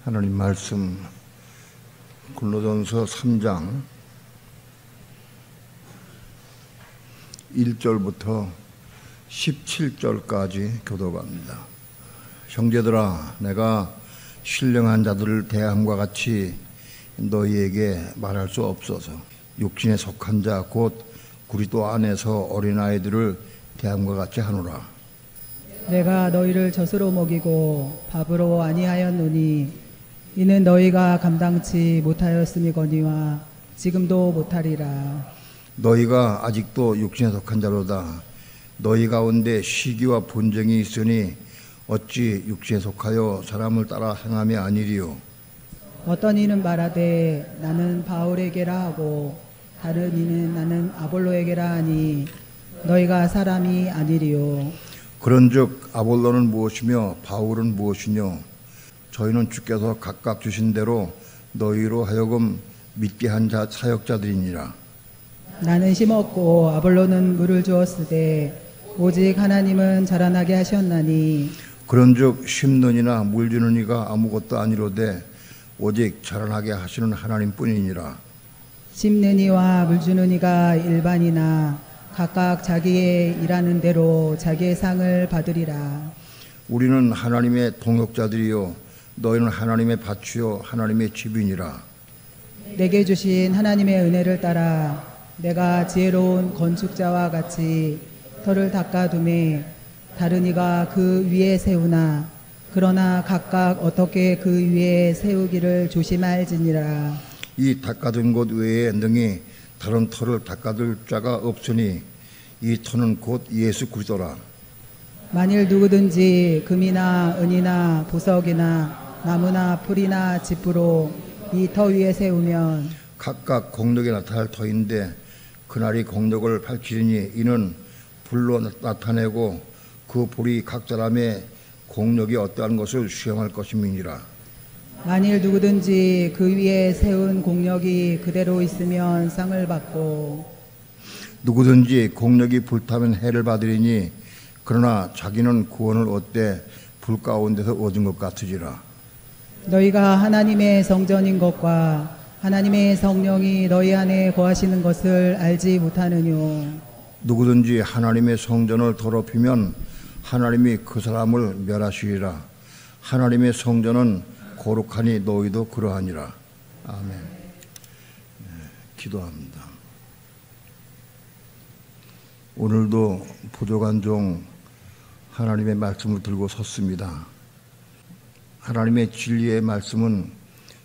하나님 말씀 골로새서 3장 1절부터 17절까지 교독합니다. 형제들아, 내가 신령한 자들을 대함과 같이 너희에게 말할 수 없어서 육신에 속한 자 곧 그리스도 안에서 어린아이들을 대함과 같이 하노라. 내가 너희를 젖으로 먹이고 밥으로 아니하였노니 이는 너희가 감당치 못하였음이거니와 지금도 못하리라. 너희가 아직도 육신에 속한 자로다. 너희 가운데 시기와 분쟁이 있으니 어찌 육신에 속하여 사람을 따라 행함이 아니리요. 어떤 이는 말하되 나는 바울에게라 하고 다른 이는 나는 아볼로에게라 하니 너희가 사람이 아니리요. 그런즉 아볼로는 무엇이며 바울은 무엇이뇨? 저희는 주께서 각각 주신 대로 너희로 하여금 믿게 한 자 사역자들이니라. 나는 심었고 아볼로는 물을 주었으되 오직 하나님은 자라나게 하셨나니 그런즉 심는 이나 물 주는 이가 아무것도 아니로되 오직 자라나게 하시는 하나님뿐이니라. 심는 이와 물 주는 이가 일반이나 각각 자기의 일하는 대로 자기의 상을 받으리라. 우리는 하나님의 동역자들이요 너희는 하나님의 밭이요 하나님의 집이니라. 내게 주신 하나님의 은혜를 따라 내가 지혜로운 건축자와 같이 터를 닦아두매 다른 이가 그 위에 세우나 그러나 각각 어떻게 그 위에 세우기를 조심할지니라. 이 닦아둔 곳 외에 능히 다른 터를 닦아둘 자가 없으니 이 터는 곧 예수 그리스도라. 만일 누구든지 금이나 은이나 보석이나 나무나 풀이나 짚으로 이 터 위에 세우면 각각 공력이 나타날 터인데 그날이 공력을 밝히리니 이는 불로 나타내고 그 불이 각 사람의 공력이 어떠한 것을 시험할 것임이니라. 만일 누구든지 그 위에 세운 공력이 그대로 있으면 상을 받고 누구든지 공력이 불타면 해를 받으리니 그러나 자기는 구원을 얻되 불 가운데서 얻은 것 같으리라. 너희가 하나님의 성전인 것과 하나님의 성령이 너희 안에 거하시는 것을 알지 못하느뇨. 누구든지 하나님의 성전을 더럽히면 하나님이 그 사람을 멸하시리라. 하나님의 성전은 거룩하니 너희도 그러하니라. 아멘. 네, 기도합니다. 오늘도 부족한 종 하나님의 말씀을 들고 섰습니다. 하나님의 진리의 말씀은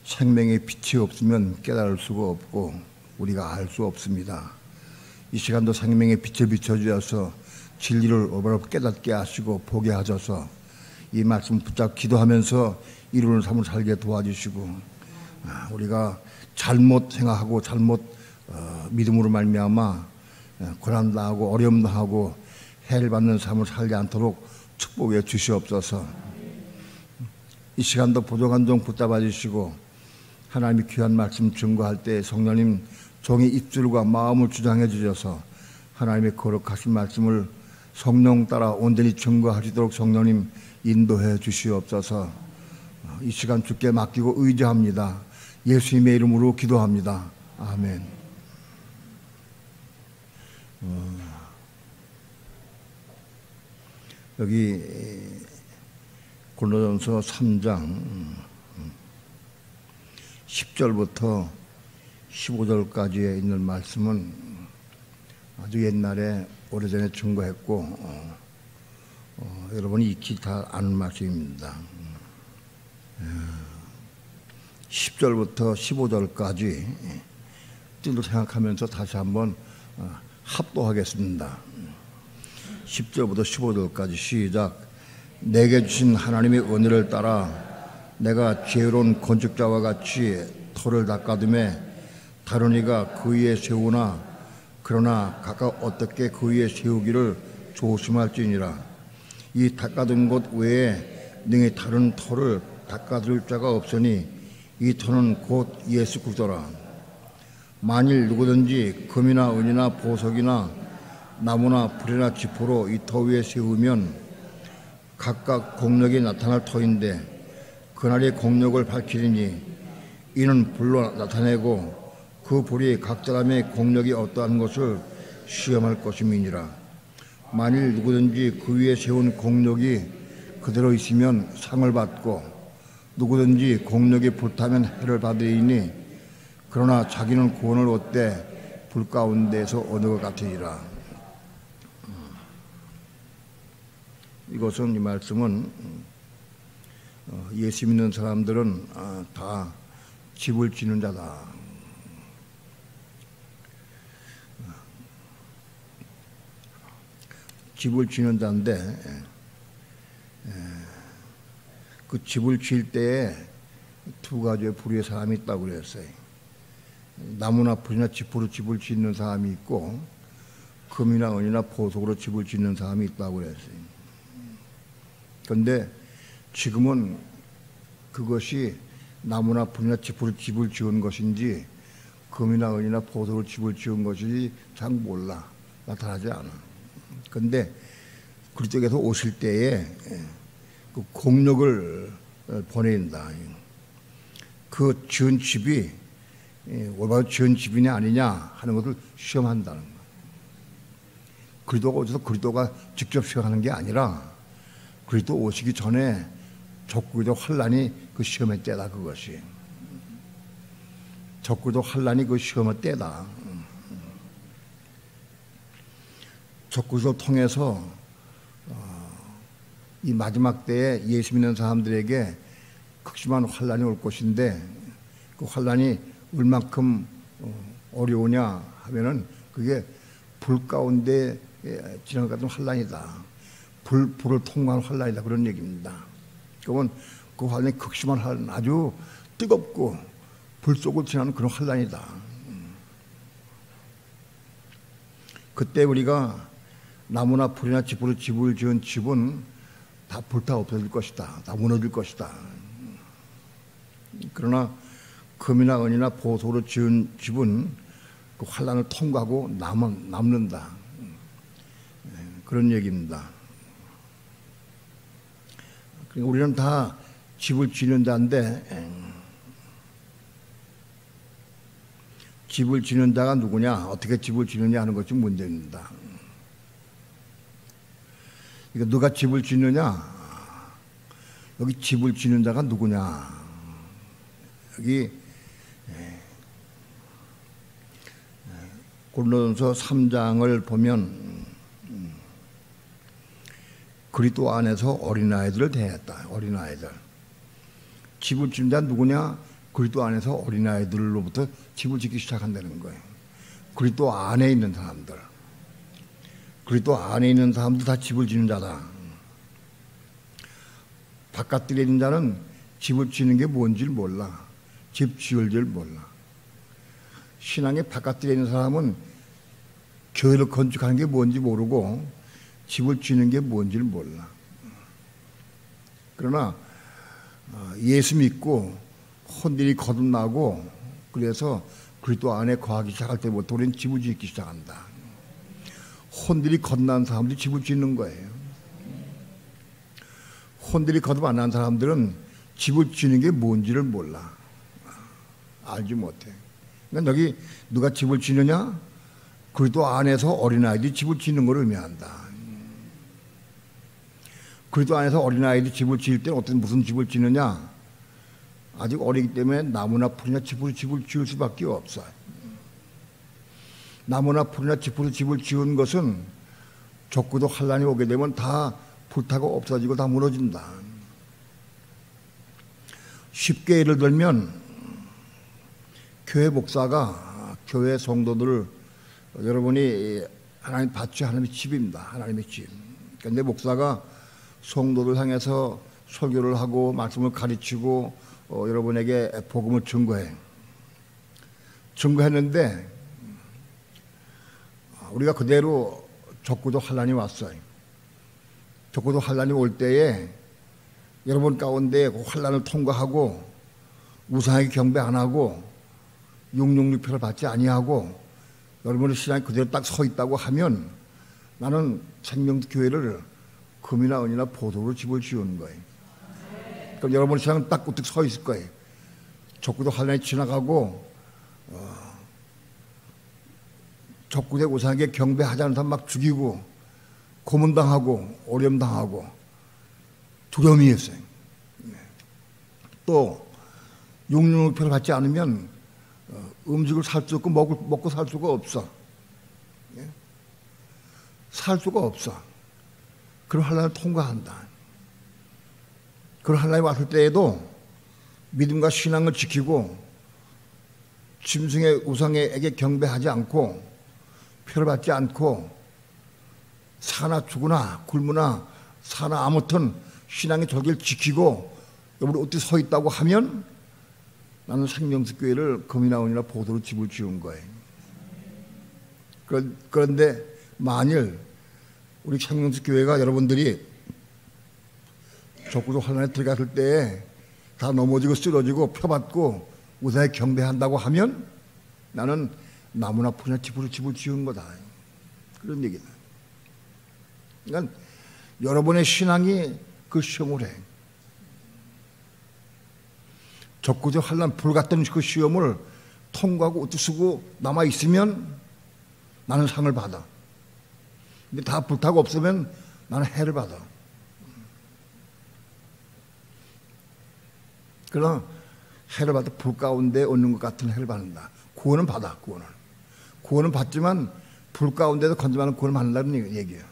생명의 빛이 없으면 깨달을 수가 없고 우리가 알 수 없습니다. 이 시간도 생명의 빛을 비춰주셔서 진리를 어바로 깨닫게 하시고 보게 하셔서 이 말씀 붙잡고 기도하면서 이루는 삶을 살게 도와주시고 우리가 잘못 생각하고 잘못 믿음으로 말미암아 고난당하고 어려움당하고 해를 받는 삶을 살지 않도록 축복해 주시옵소서. 이 시간도 부족한 종 붙잡아 주시고 하나님이 귀한 말씀 증거할 때 성령님 종의 입술과 마음을 주장해 주셔서 하나님의 거룩하신 말씀을 성령 따라 온전히 증거하시도록 성령님 인도해 주시옵소서. 이 시간 주께 맡기고 의지합니다. 예수님의 이름으로 기도합니다. 아멘. 여기 골로새서 3장 10절부터 15절까지에 있는 말씀은 아주 옛날에 오래전에 증거했고 여러분이 익히 다 아는 말씀입니다. 10절부터 15절까지 뜻을 생각하면서 다시 한번 합독하겠습니다. 10절부터 15절까지 시작. 내게 주신 하나님의 은혜를 따라 내가 지혜로운 건축자와 같이 터를 닦아두매 다른 이가 그 위에 세우나 그러나 각각 어떻게 그 위에 세우기를 조심할지니라. 이 닦아둔 곳 외에 능히 다른 터를 닦아둘 자가 없으니 이 터는 곧 예수 그리스도라. 만일 누구든지 금이나 은이나 보석이나 나무나 풀이나 짚으로 이 터 위에 세우면 각각 공력이 나타날 터인데 그날의 공력을 밝히리니 이는 불로 나타내고 그 불이 각 사람의 공력이 어떠한 것을 시험할 것임이니라. 만일 누구든지 그 위에 세운 공력이 그대로 있으면 상을 받고 누구든지 공력이 불타면 해를 받으리니 그러나 자기는 구원을 얻되 불 가운데서 얻은 것 같으니라. 이것은 이 말씀은 예수 믿는 사람들은 다 집을 지는 자다. 집을 지는 자인데 그 집을 지을 때에 두 가지의 부류의 사람이 있다고 그랬어요. 나무나 풀이나 짚으로 집을 짓는 사람이 있고 금이나 은이나 보석으로 집을 짓는 사람이 있다고 그랬어요. 그런데 지금은 그것이 나무나 풀이나 짚으로 집을 지은 것인지 금이나 은이나 보석으로 집을 지은 것인지 잘 몰라. 나타나지 않아. 그런데 그쪽에서 오실 때에 그 공력을 보낸다. 그 지은 집이 올바로 지은 집이냐 아니냐 하는 것을 시험한다는 거예요. 그리스도가 오셔서 그리스도가 직접 시험하는 게 아니라 그리스도 오시기 전에 적그리스도 환란이 그 시험의 때다. 그것이 적그리스도 환란이 그 시험의 때다. 적그리스도를 통해서 이 마지막 때에 예수 믿는 사람들에게 극심한 환란이 올 것인데 그 환란이 얼만큼 어려우냐 하면은 그게 불 가운데 지나갈 같은 환란이다. 불을 통과한 환란이다. 그런 얘기입니다. 그러면 그 환란이 극심한 환란, 아주 뜨겁고 불 속을 지나는 그런 환란이다. 그때 우리가 나무나 풀이나 짚으로 집을 지은 집은 다 불타 없어질 것이다. 다 무너질 것이다. 그러나 금이나 은이나 보석으로 지은 집은 그 환란을 통과하고 남는다. 그런 얘기입니다. 그러니까 우리는 다 집을 지는 자인데 집을 지는 자가 누구냐, 어떻게 집을 지느냐 하는 것이 문제입니다. 그러니까 누가 집을 짓느냐? 여기 집을 짓는 자가 누구냐? 여기 고린도전서 3장을 보면 그리스도 안에서 어린아이들을 대했다. 어린아이들. 집을 짓는 자는 누구냐? 그리스도 안에서 어린아이들로부터 집을 짓기 시작한다는 거예요. 그리스도 안에 있는 사람들. 그리스도 안에 있는 사람들 다 집을 짓는 자다. 바깥들에 있는 자는 집을 짓는 게 뭔지를 몰라. 집 지을 줄 몰라. 신앙의 바깥들에 있는 사람은 교회를 건축하는 게 뭔지 모르고 집을 짓는 게 뭔지를 몰라. 그러나 예수 믿고 혼들이 거듭나고 그래서 그리스도 안에 거하기 시작할 때부터 우리는 집을 짓기 시작한다. 혼들이 거듭난 사람들이 집을 짓는 거예요. 혼들이 거듭 안 난 사람들은 집을 짓는 게 뭔지를 몰라. 알지 못해. 그러니까 여기 누가 집을 짓느냐? 그리스도 안에서 어린아이들이 집을 짓는 걸 의미한다. 그리스도 안에서 어린아이들이 집을 지을 때는 무슨 집을 짓느냐? 아직 어리기 때문에 나무나 풀이나 집으로 집을 지을 수밖에 없어. 나무나 풀이나 집으로 집을 지은 것은 적고도 환란이 오게 되면 다 불타고 없어지고 다 무너진다. 쉽게 예를 들면 교회 목사가 교회 성도들을 여러분이 하나님 밭이 하나님의 집입니다. 하나님의 집. 그런데 목사가 성도들 향해서 설교를 하고 말씀을 가르치고 여러분에게 복음을 증거했는데 우리가 그대로 적고도 환란이 왔어요. 적고도 환란이 올 때에 여러분 가운데 그 환란을 통과하고 우상에게 경배 안 하고 666표를 받지 아니하고 여러분의 신앙이 그대로 딱 서 있다고 하면 나는 생명교회를 금이나 은이나 보석으로 집을 지은 거예요. 그럼 여러분의 신앙은 딱 우뚝 서 있을 거예요. 적구도 환란이 지나가고 적군의 우상에게 경배하지 않는 사람 막 죽이고 고문당하고 오염당하고 두려움이 있어요. 또 육륜의표를 받지 않으면 음식을 살 수 없고 먹고 살 수가 없어. 살 수가 없어. 그런 환란을 통과한다. 그런 환란이 왔을 때에도 믿음과 신앙을 지키고 짐승의 우상에게 경배하지 않고 표를 받지 않고 사나 죽으나 굶으나 사나 아무튼 신앙의 절기를 지키고 여러분이 어떻게 서 있다고 하면 나는 생명수교회를 금이나온이나 보도로 집을 지은 거예요. 그런데 만일 우리 생명수교회가 여러분들이 적구도 환란에 들어갔을 때에 다 넘어지고 쓰러지고 표받고 우상에 경배한다고 하면 나는 나무나 풀이나 집으로 집을 지은 거다. 그런 얘기다. 그러니까 여러분의 신앙이 그 시험을 해. 적구도 환란 불같던 그 시험을 통과하고 어떻쓰고 남아있으면 나는 상을 받아. 근데 다 불타고 없으면 나는 해를 받아. 그러나 해를 받아 불 가운데 얻는 것 같은 해를 받는다. 구원은 받아. 구원은 받지만 불 가운데도 건져가는 구원을 받는다는 얘기예요.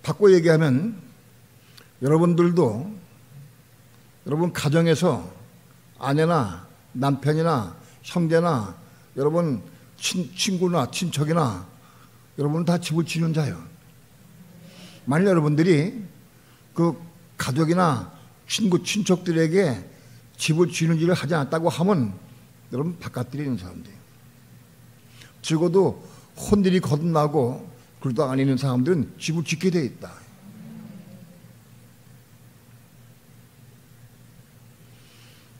바꿔 얘기하면 여러분들도 여러분 가정에서 아내나 남편이나 형제나 여러분 친구나 친척이나 여러분은 다 집을 지는 자예요. 만일 여러분들이 그 가족이나 친구 친척들에게 집을 지는 일을 하지 않았다고 하면 여러분 바깥들에 있는 사람들이에요. 적어도 혼들이 거듭나고 그러다 안 있는 사람들은 집을 짓게 돼 있다.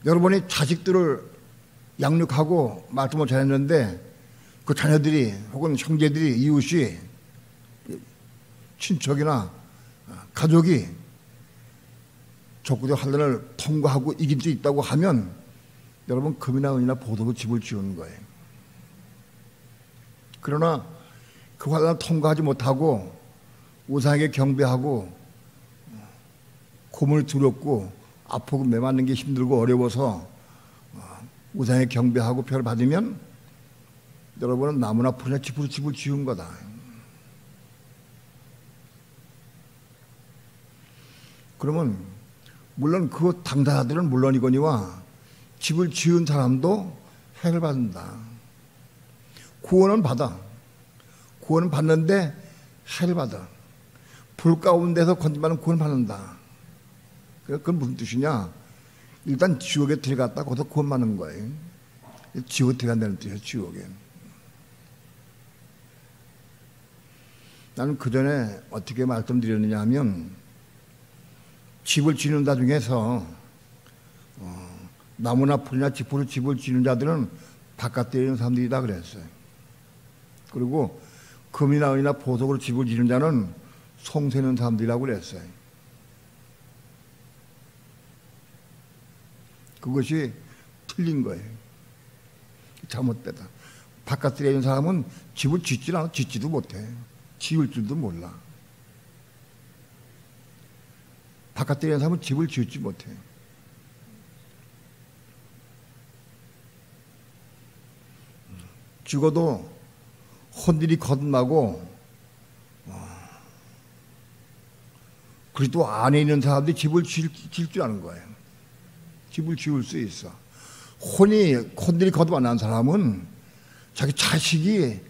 여러분이 자식들을 양육하고 말씀을 전했는데 그 자녀들이 혹은 형제들이 이웃이 친척이나 가족이 적구적 환란을 통과하고 이길 수 있다고 하면 여러분 금이나 은이나 보도로 집을 지우는 거예요. 그러나 그 환란을 통과하지 못하고 우상에게 경배하고 고문을 두렵고 아프고 매맞는 게 힘들고 어려워서 우상에 경배하고 표를 받으면 여러분은 나무나 풀이나 집으로 집을 지은 거다. 그러면 물론 그 당사자들은 물론이거니와 집을 지은 사람도 해를 받는다. 구원은 받아. 구원은 받는데 해를 받아. 불 가운데서 건져받는 구원을 받는다. 그건 무슨 뜻이냐? 일단 지옥에 들어갔다 거기서 구원받는 거예요. 지옥에 들어간다는 뜻이에요. 지옥에. 나는 그 전에 어떻게 말씀드렸느냐 하면 집을 지는 자 중에서 나무나 풀이나 집으로 집을 지는 자들은 바깥에 있는 사람들이다 그랬어요. 그리고 금이나 은이나 보석으로 집을 지는 자는 송세는 사람들이라고 그랬어요. 그것이 틀린 거예요. 잘못되다. 바깥에 있는 사람은 집을 짓지도 못해. 지을 줄도 몰라. 바깥에 있는 사람은 집을 지었지 못해. 죽어도 혼들이 거듭나고 그리고 안에 있는 사람들이 집을 지을 줄 아는 거예요. 집을 지을 수 있어. 혼들이 거듭 안 난 사람은 자기 자식이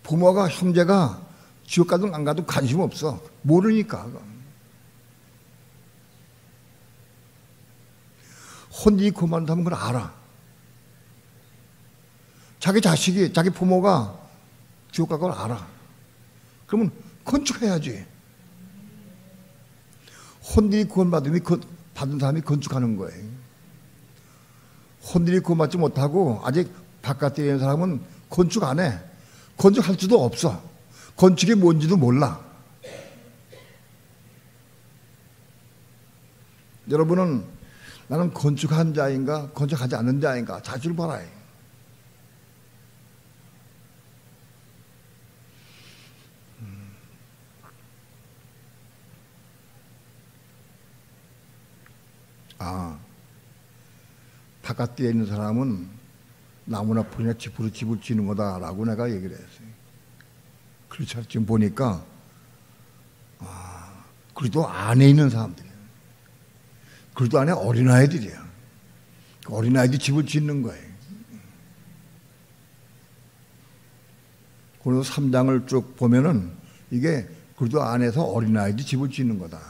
부모가 형제가 지옥 가든 안 가도 관심 없어. 모르니까. 혼들이 그만 하면 그걸 알아. 자기 자식이 자기 부모가 지옥 갈 걸 알아. 그러면 건축해야지. 혼들이 구원받으면 받은 사람이 건축하는 거예요. 혼들이 구원받지 못하고 아직 바깥에 있는 사람은 건축 안 해. 건축할 수도 없어. 건축이 뭔지도 몰라. 여러분은 나는 건축한 자인가 건축하지 않는 자인가 자질 봐라. 바깥에 있는 사람은 나무나 풀이나 집으로 집을 지는 거다라고 내가 얘기를 했어요. 그렇죠. 지금 보니까 그래도 안에 있는 사람들이에요. 그래도 안에 어린아이들이에요. 어린아이들이 집을 짓는 거예요. 그래서 3장을 쭉 보면은 이게 그래도 안에서 어린아이들이 집을 짓는 거다.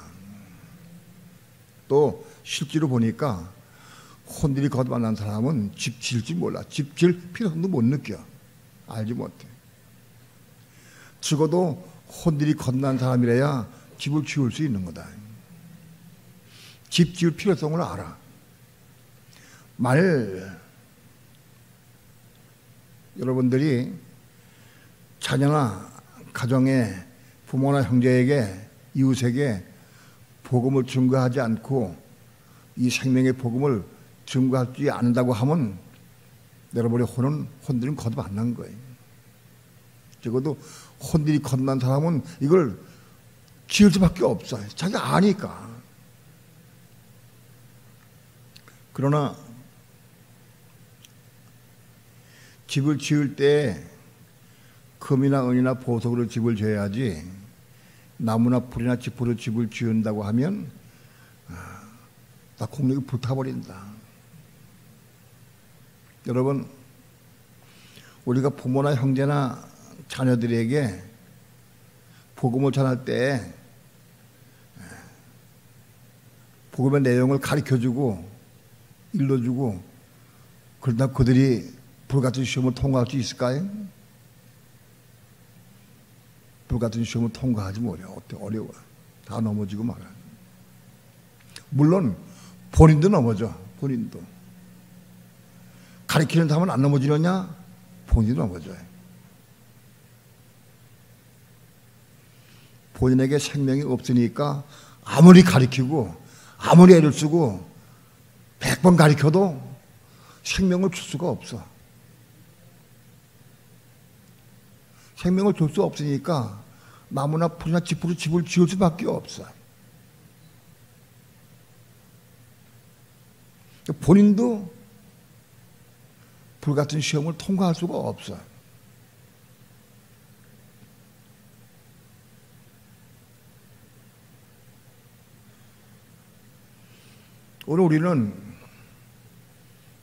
또 실제로 보니까 혼들이 거듭 만난 사람은 집 지을지 몰라. 집 지을 필요성도 못 느껴. 알지 못해. 적어도 혼들이 거듭난 사람이라야 집을 지을 수 있는 거다. 집 지을 필요성을 알아. 만일 여러분들이 자녀나 가정에 부모나 형제에게 이웃에게 복음을 증거하지 않고 이 생명의 복음을 증거하지 않는다고 하면 여러분의 혼들은 거듭 안 난 거예요. 적어도 혼들이 거듭난 사람은 이걸 지을 수밖에 없어요. 자기가 아니까. 그러나 집을 지을 때 금이나 은이나 보석으로 집을 지어야지 나무나 풀이나 지푸로 집을 지은다고 하면 다 공력이 불타버린다. 여러분, 우리가 부모나 형제나 자녀들에게 복음을 전할 때 복음의 내용을 가르쳐주고 일러주고 그러다 그들이 불같은 시험을 통과할 수 있을까요? 불같은 시험을 통과하지 못해요. 어려워. 다 넘어지고 말아요. 물론 본인도 넘어져. 본인도. 가르치는 사람은 안 넘어지느냐? 본인도 넘어져요. 본인에게 생명이 없으니까 아무리 가르치고 아무리 애를 쓰고 100번 가르쳐도 생명을 줄 수가 없어. 생명을 줄 수 없으니까 나무나 풀이나 집으로 집을 지을 수밖에 없어. 본인도 불같은 시험을 통과할 수가 없어. 오늘 우리는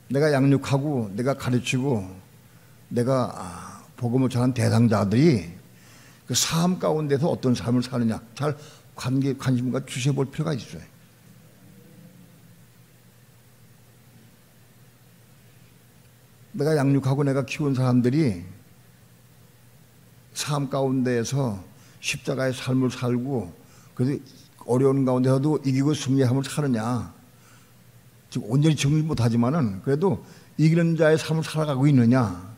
내가 양육하고 내가 가르치고 내가 복음을 전한 대상자들이 그 삶 가운데서 어떤 삶을 사느냐 잘 관심과 주셔볼 필요가 있어요. 내가 양육하고 내가 키운 사람들이 삶 가운데에서 십자가의 삶을 살고 그래서 어려운 가운데서도 이기고 승리의 삶을 사느냐 지금 온전히 정리 못하지만은 그래도 이기는 자의 삶을 살아가고 있느냐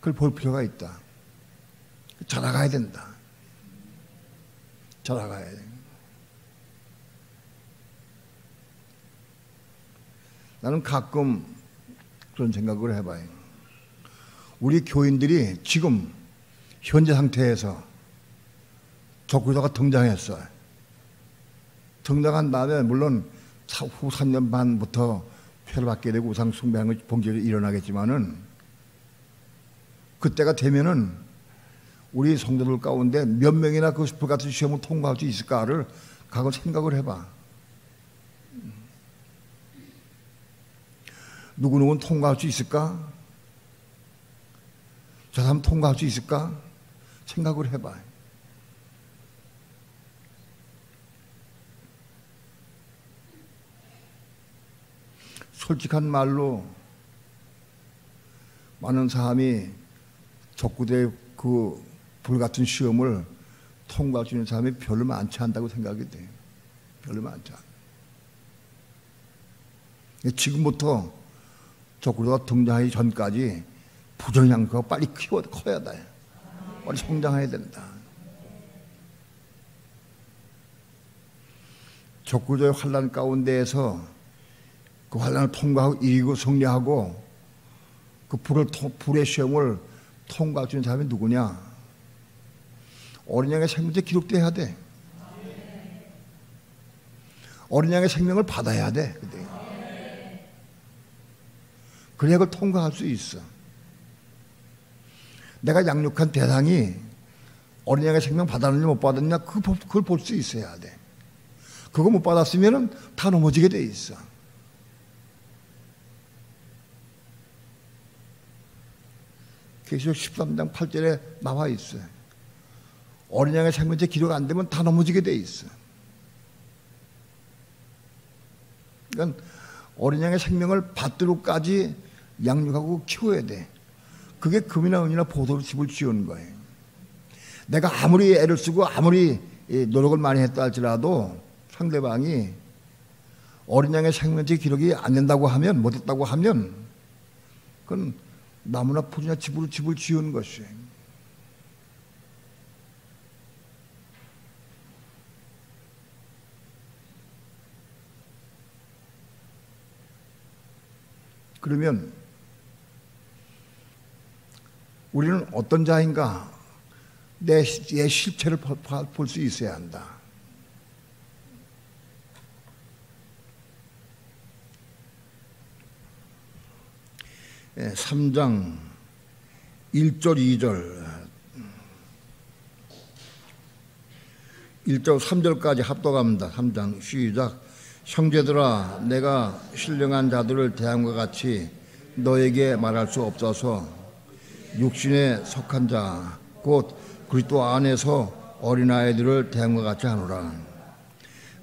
그걸 볼 필요가 있다. 자라가야 된다. 자라가야 돼. 나는 가끔 그런 생각을 해봐요. 우리 교인들이 지금 현재 상태에서 적그리스도가 등장했어요. 등장한 다음에 물론 후 3년 반부터 표를 받게 되고 우상 숭배하는 본격이 일어나겠지만은 그때가 되면은 우리 성도들 가운데 몇 명이나 그 불같은 시험을 통과할 수 있을까를 가끔 생각을 해봐. 누구누구는 통과할 수 있을까? 저 사람 통과할 수 있을까? 생각을 해봐. 솔직한 말로 많은 사람이 적구대의 그 불같은 시험을 통과할 수 있는 사람이 별로 많지 않다고 생각이 돼요. 별로 많지 않아요. 지금부터 적그리스도가 등장하기 전까지 부정양가 빨리 커야 돼. 빨리 성장해야 된다. 적구조의 환란 가운데에서 그 환란을 통과하고 이기고 승리하고 그 불의 시험을 통과할 수 있는 사람이 누구냐? 어린 양의 생명에 기록돼야 돼. 어린 양의 생명을 받아야 돼. 그래야 그걸 통과할 수 있어. 내가 양육한 대상이 어린 양의 생명 받았느냐 못 받았느냐 그걸 볼 수 있어야 돼. 그거 못 받았으면 다 넘어지게 돼 있어. 계시록 13장 8절에 나와 있어요. 어린 양의 생명제 기록 안 되면 다 넘어지게 돼 있어. 그러니까 어린 양의 생명을 받도록까지 양육하고 키워야 돼. 그게 금이나 은이나 보도로 집을 지은 거예요. 내가 아무리 애를 쓰고 아무리 노력을 많이 했다 할지라도 상대방이 어린 양의 생명제 기록이 안 된다고 하면, 못했다고 하면 그건 나무나 풀이나 집으로 집을 지은 것이에요. 그러면 우리는 어떤 자인가? 내 실체를 볼 수 있어야 한다. 예, 3장 1절 2절 1절 3절까지 합독합니다. 3장 시작. 형제들아, 내가 신령한 자들을 대함과 같이 너에게 말할 수 없어서 육신에 속한 자 곧 그리스도 안에서 어린아이들을 대함과 같이 하노라.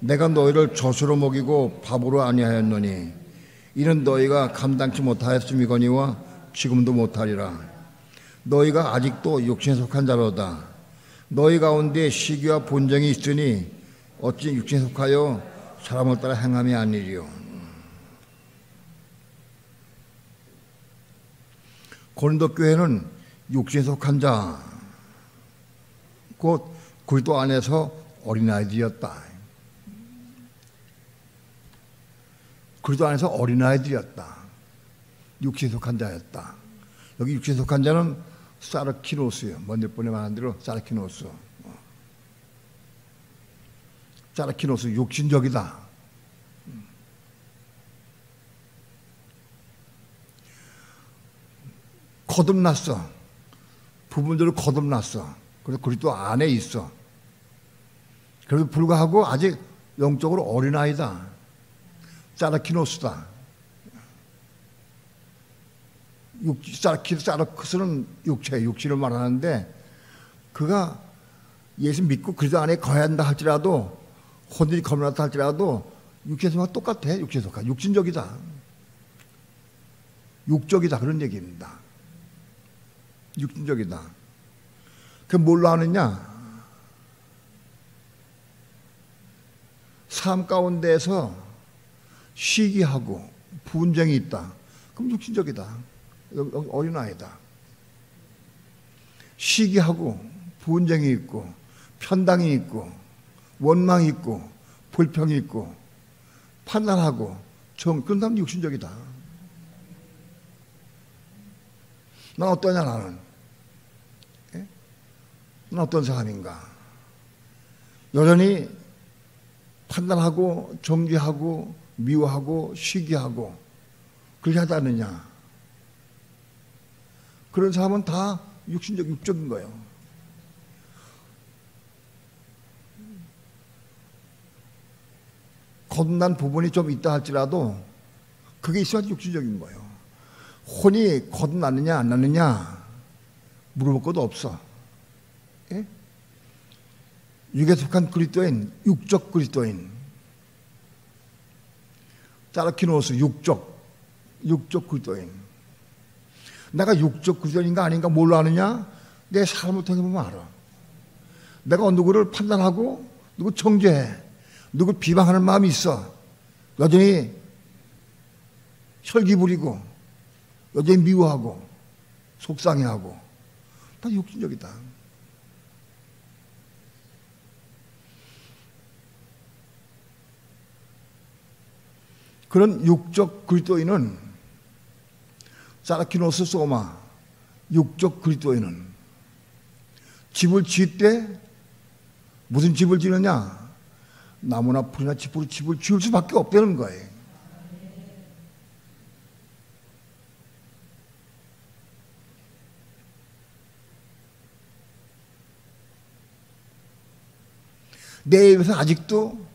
내가 너희를 젖으로 먹이고 밥으로 아니하였노니 이는 너희가 감당치 못하였음이거니와 지금도 못하리라. 너희가 아직도 육신에 속한 자로다. 너희 가운데 시기와 본정이 있으니 어찌 육신에 속하여 사람을 따라 행함이 아니리요. 고린도 교회는 육신에 속한 자, 곧 그리스도 안에서 어린아이들이었다. 그리스도 안에서 어린아이들이었다. 육신에 속한 자였다. 여기 육신에 속한 자는 사르키노스예요. 먼저 번에 말한 대로 사르키노스. 사르키노스, 육신적이다. 거듭났어. 부분적으로 거듭났어. 그래서 그리스도 안에 있어. 그래도 불구하고 아직 영적으로 어린아이다. 사르키노스다. 사르크스는 육신을 말하는데 그가 예수 믿고 그리스도 안에 거해야 한다 할지라도 혼들이 겁났다 할지라도 육신과 똑같아. 육신에 속한 육신적이다. 육적이다 그런 얘기입니다. 육신적이다. 그 뭘로 하느냐? 삶 가운데에서 시기하고 분쟁이 있다. 그럼 육신적이다. 어린아이다. 시기하고 분쟁이 있고 편당이 있고 원망이 있고 불평이 있고 판단하고 그런 사람은 육신적이다. 난 어떠냐 나는? 예? 난 어떤 사람인가? 여전히 판단하고 정죄하고 미워하고 시기하고 그렇게 하지 않느냐? 그런 사람은 다 육적인 거예요. 거듭난 부분이 좀 있다 할지라도 그게 있어야 육신적인 거예요. 혼이 거듭났느냐 안 났느냐 물어볼 것도 없어. 예? 육에 속한 그리스도인, 육적 그리스도인. 사르키노스 육적 그리스도인. 내가 육적 그리스도인인가 아닌가 뭘로 아느냐? 내 삶을 통해 보면 알아. 내가 누구를 판단하고 누구 정죄해, 누구 비방하는 마음이 있어. 여전히 혈기 부리고 여전히 미워하고 속상해하고 다 육신적이다. 그런 육적 그리스도인은 사라키노스 소마, 육적 그리스도인은 집을 지을 때 무슨 집을 지느냐? 나무나 풀이나 집으로 집을 지을 수밖에 없다는 거예요. 내 입에서 아직도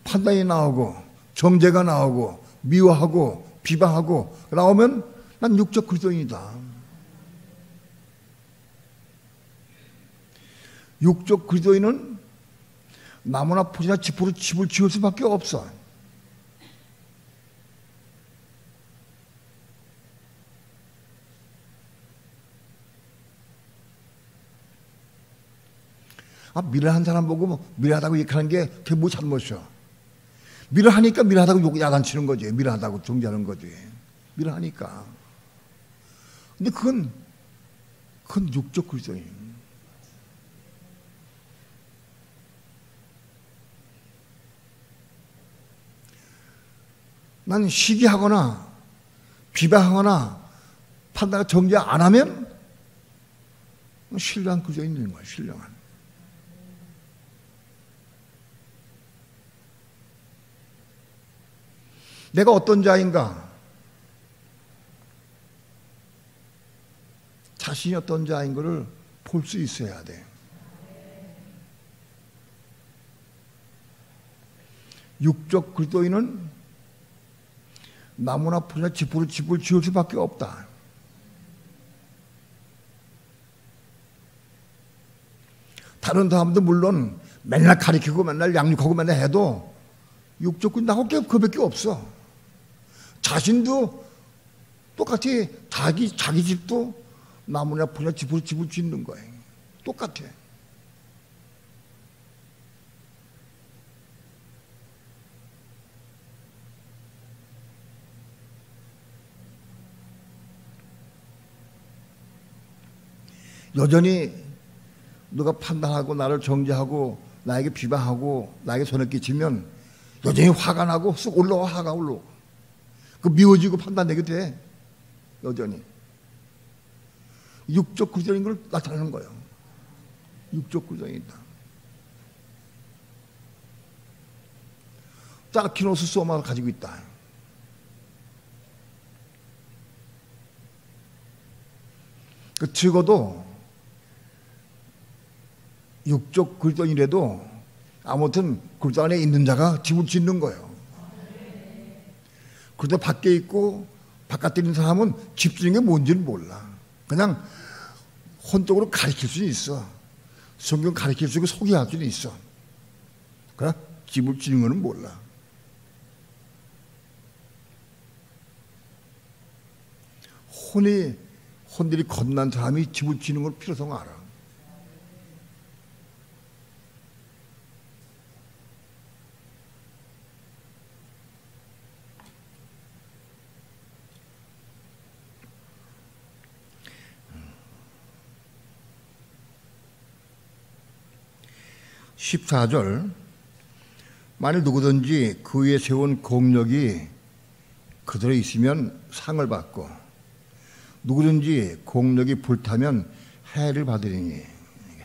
판단이 나오고 정죄가 나오고 미워하고 비방하고 나오면 난 육적 그리스도인이다. 육적 그리스도인은 나무나 풀이나 집으로 집을 지을 수밖에 없어. 미련한 사람 보고 뭐 미련하다고 얘기하는 게 그게 뭐 잘못이야. 미련하니까 미련하다고 욕 야단치는 거지. 미련하다고 정죄하는 거지. 미련하니까. 근데 그건 육적 그리스도인. 난 시기하거나 비방하거나 판단을 정죄 안 하면 신령한 그리스도인이 있는 거야. 신령한. 내가 어떤 자인가? 자신이 어떤 자인 것을 볼 수 있어야 돼. 육적 그리스도인은 나무나 풀이나 집으로 집을 지을 수밖에 없다. 다른 사람도 물론 맨날 가리키고 맨날 양육하고 맨날 해도 육적 그리스도인 나하고 그밖에 없어. 자신도 똑같이 자기 집도 나무나 풀이나 집으로 집을 짓는 거예요. 똑같아. 여전히 누가 판단하고 나를 정죄하고 나에게 비방하고 나에게 손해 끼치면 여전히 화가 나고 쑥 올라와. 화가 올라와. 그 미워지고 판단되게 돼. 여전히. 육적 그리스도인 걸 나타내는 거예요. 육적 그리스도인이다. 사라키노스 소마를 가지고 있다. 적어도 육적 그리스도인이라도 아무튼 그리스도 안에 있는 자가 집을 짓는 거예요. 그래도 밖에 있고 바깥에 있는 사람은 집 짓는 게 뭔지는 몰라. 그냥 혼적으로 가르칠 수는 있어. 성경 가르칠 수 있고 소개할 수는 있어. 그러나 집을 짓는 거는 몰라. 혼들이 겁난 사람이 집을 짓는 걸 필요성 알아. (14절) 만일 누구든지 그 위에 세운 공력이 그대로 있으면 상을 받고 누구든지 공력이 불타면 해를 받으리니.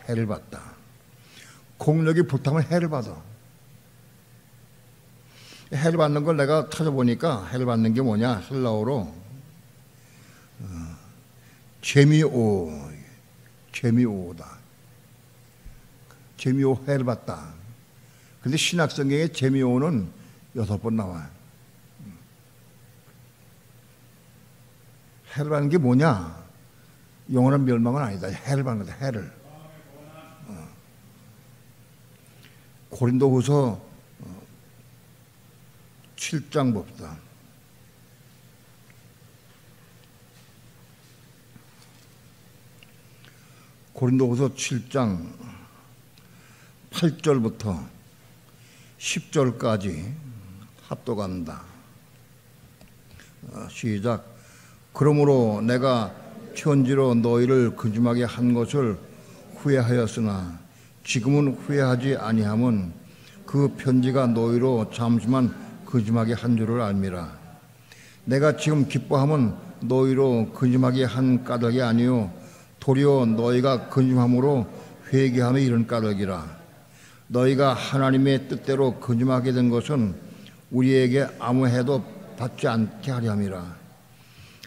해를 받다. 공력이 불타면 해를 받아. 해를 받는 걸 내가 찾아보니까 해를 받는 게 뭐냐? 헬라어로 재미오다. 재미오 해를 받다. 근데 신약성경에 재미오는 6번 나와요. 해를 받는 게 뭐냐? 영원한 멸망은 아니다. 해를 받는 거다. 해를. 고린도후서 7장 봅시다. 고린도후서 7장 8절부터 10절까지 합독합니다. 시작. 그러므로 내가 편지로 너희를 근심하게 한 것을 후회하였으나 지금은 후회하지 아니함은 그 편지가 너희로 잠시만 거짓말하게 한 줄을 알미라. 내가 지금 기뻐함은 너희로 거짓말하게 한 까닭이 아니요 도리어 너희가 거짓함으로 회개함에 이른 까닭이라. 너희가 하나님의 뜻대로 거짓말하게 된 것은 우리에게 아무 해도 받지 않게 하려 함이라.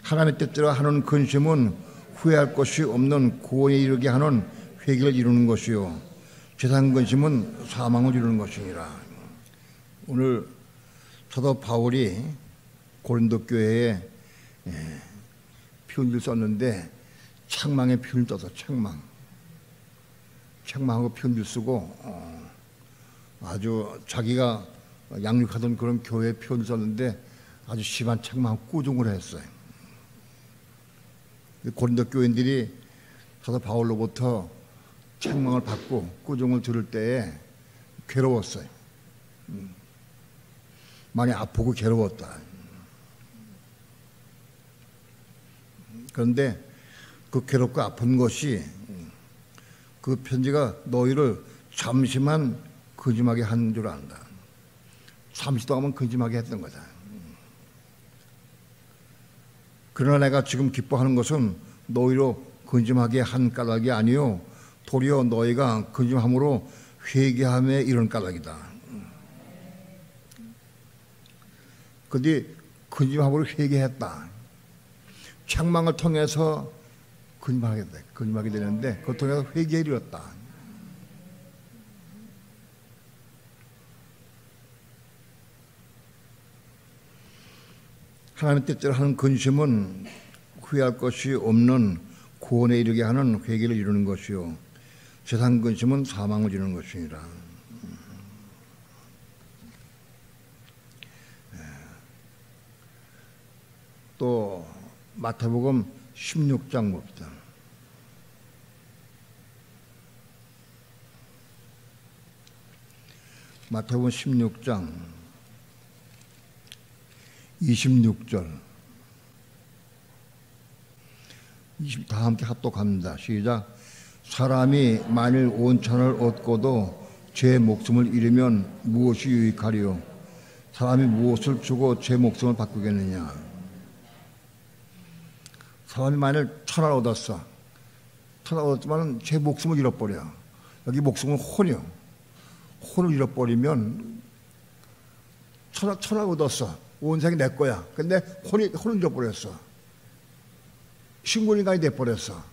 하나님의 뜻대로 하는 근심은 후회할 것이 없는 구원에 이르게 하는 회개를 이루는 것이요 세상 근심은 사망을 이루는 것이니라. 오늘 사도 바울이 고린도 교회에 편지를 썼는데 책망에 편지를 써서 책망하고 편지를 쓰고 아주 자기가 양육하던 그런 교회에 편지를 썼는데 아주 심한 책망하고 꾸중을 했어요. 고린도 교인들이 사도 바울로부터 책망을 받고 꾸중을 들을 때에 괴로웠어요. 많이 아프고 괴로웠다. 그런데 그 괴롭고 아픈 것이 그 편지가 너희를 잠시만 거짓말하게 한 줄 안다. 잠시 동안 거짓말하게 했던 거다. 그러나 내가 지금 기뻐하는 것은 너희로 거짓말하게 한 까닭이 아니요 도리어 너희가 거짓함으로 회개함에 이른 까닭이다. 그런데 거짓함으로 회개했다. 책망을 통해서 거짓말하게 되는데 그걸 통해서 회개에 이르렀다. 하나님의 뜻대로 하는 근심은 후회할 것이 없는 구원에 이르게 하는 회개를 이루는 것이요 세상 근심은 사망을 이루는 것이니라. 또 마태복음 16장 봅시다. 마태복음 16장 26절 다 함께 합독합니다. 시작. 사람이 만일 온 천을 얻고도 제 목숨을 잃으면 무엇이 유익하리요? 사람이 무엇을 주고 제 목숨을 바꾸겠느냐? 사람이 만일 천을 얻었어. 천을 얻었지만 제 목숨을 잃어버려. 여기 목숨은 혼이요. 혼을 잃어버리면 천을 얻었어. 온 세상이 내 거야. 근데 혼을 잃어버렸어. 신고인간이 돼버렸어.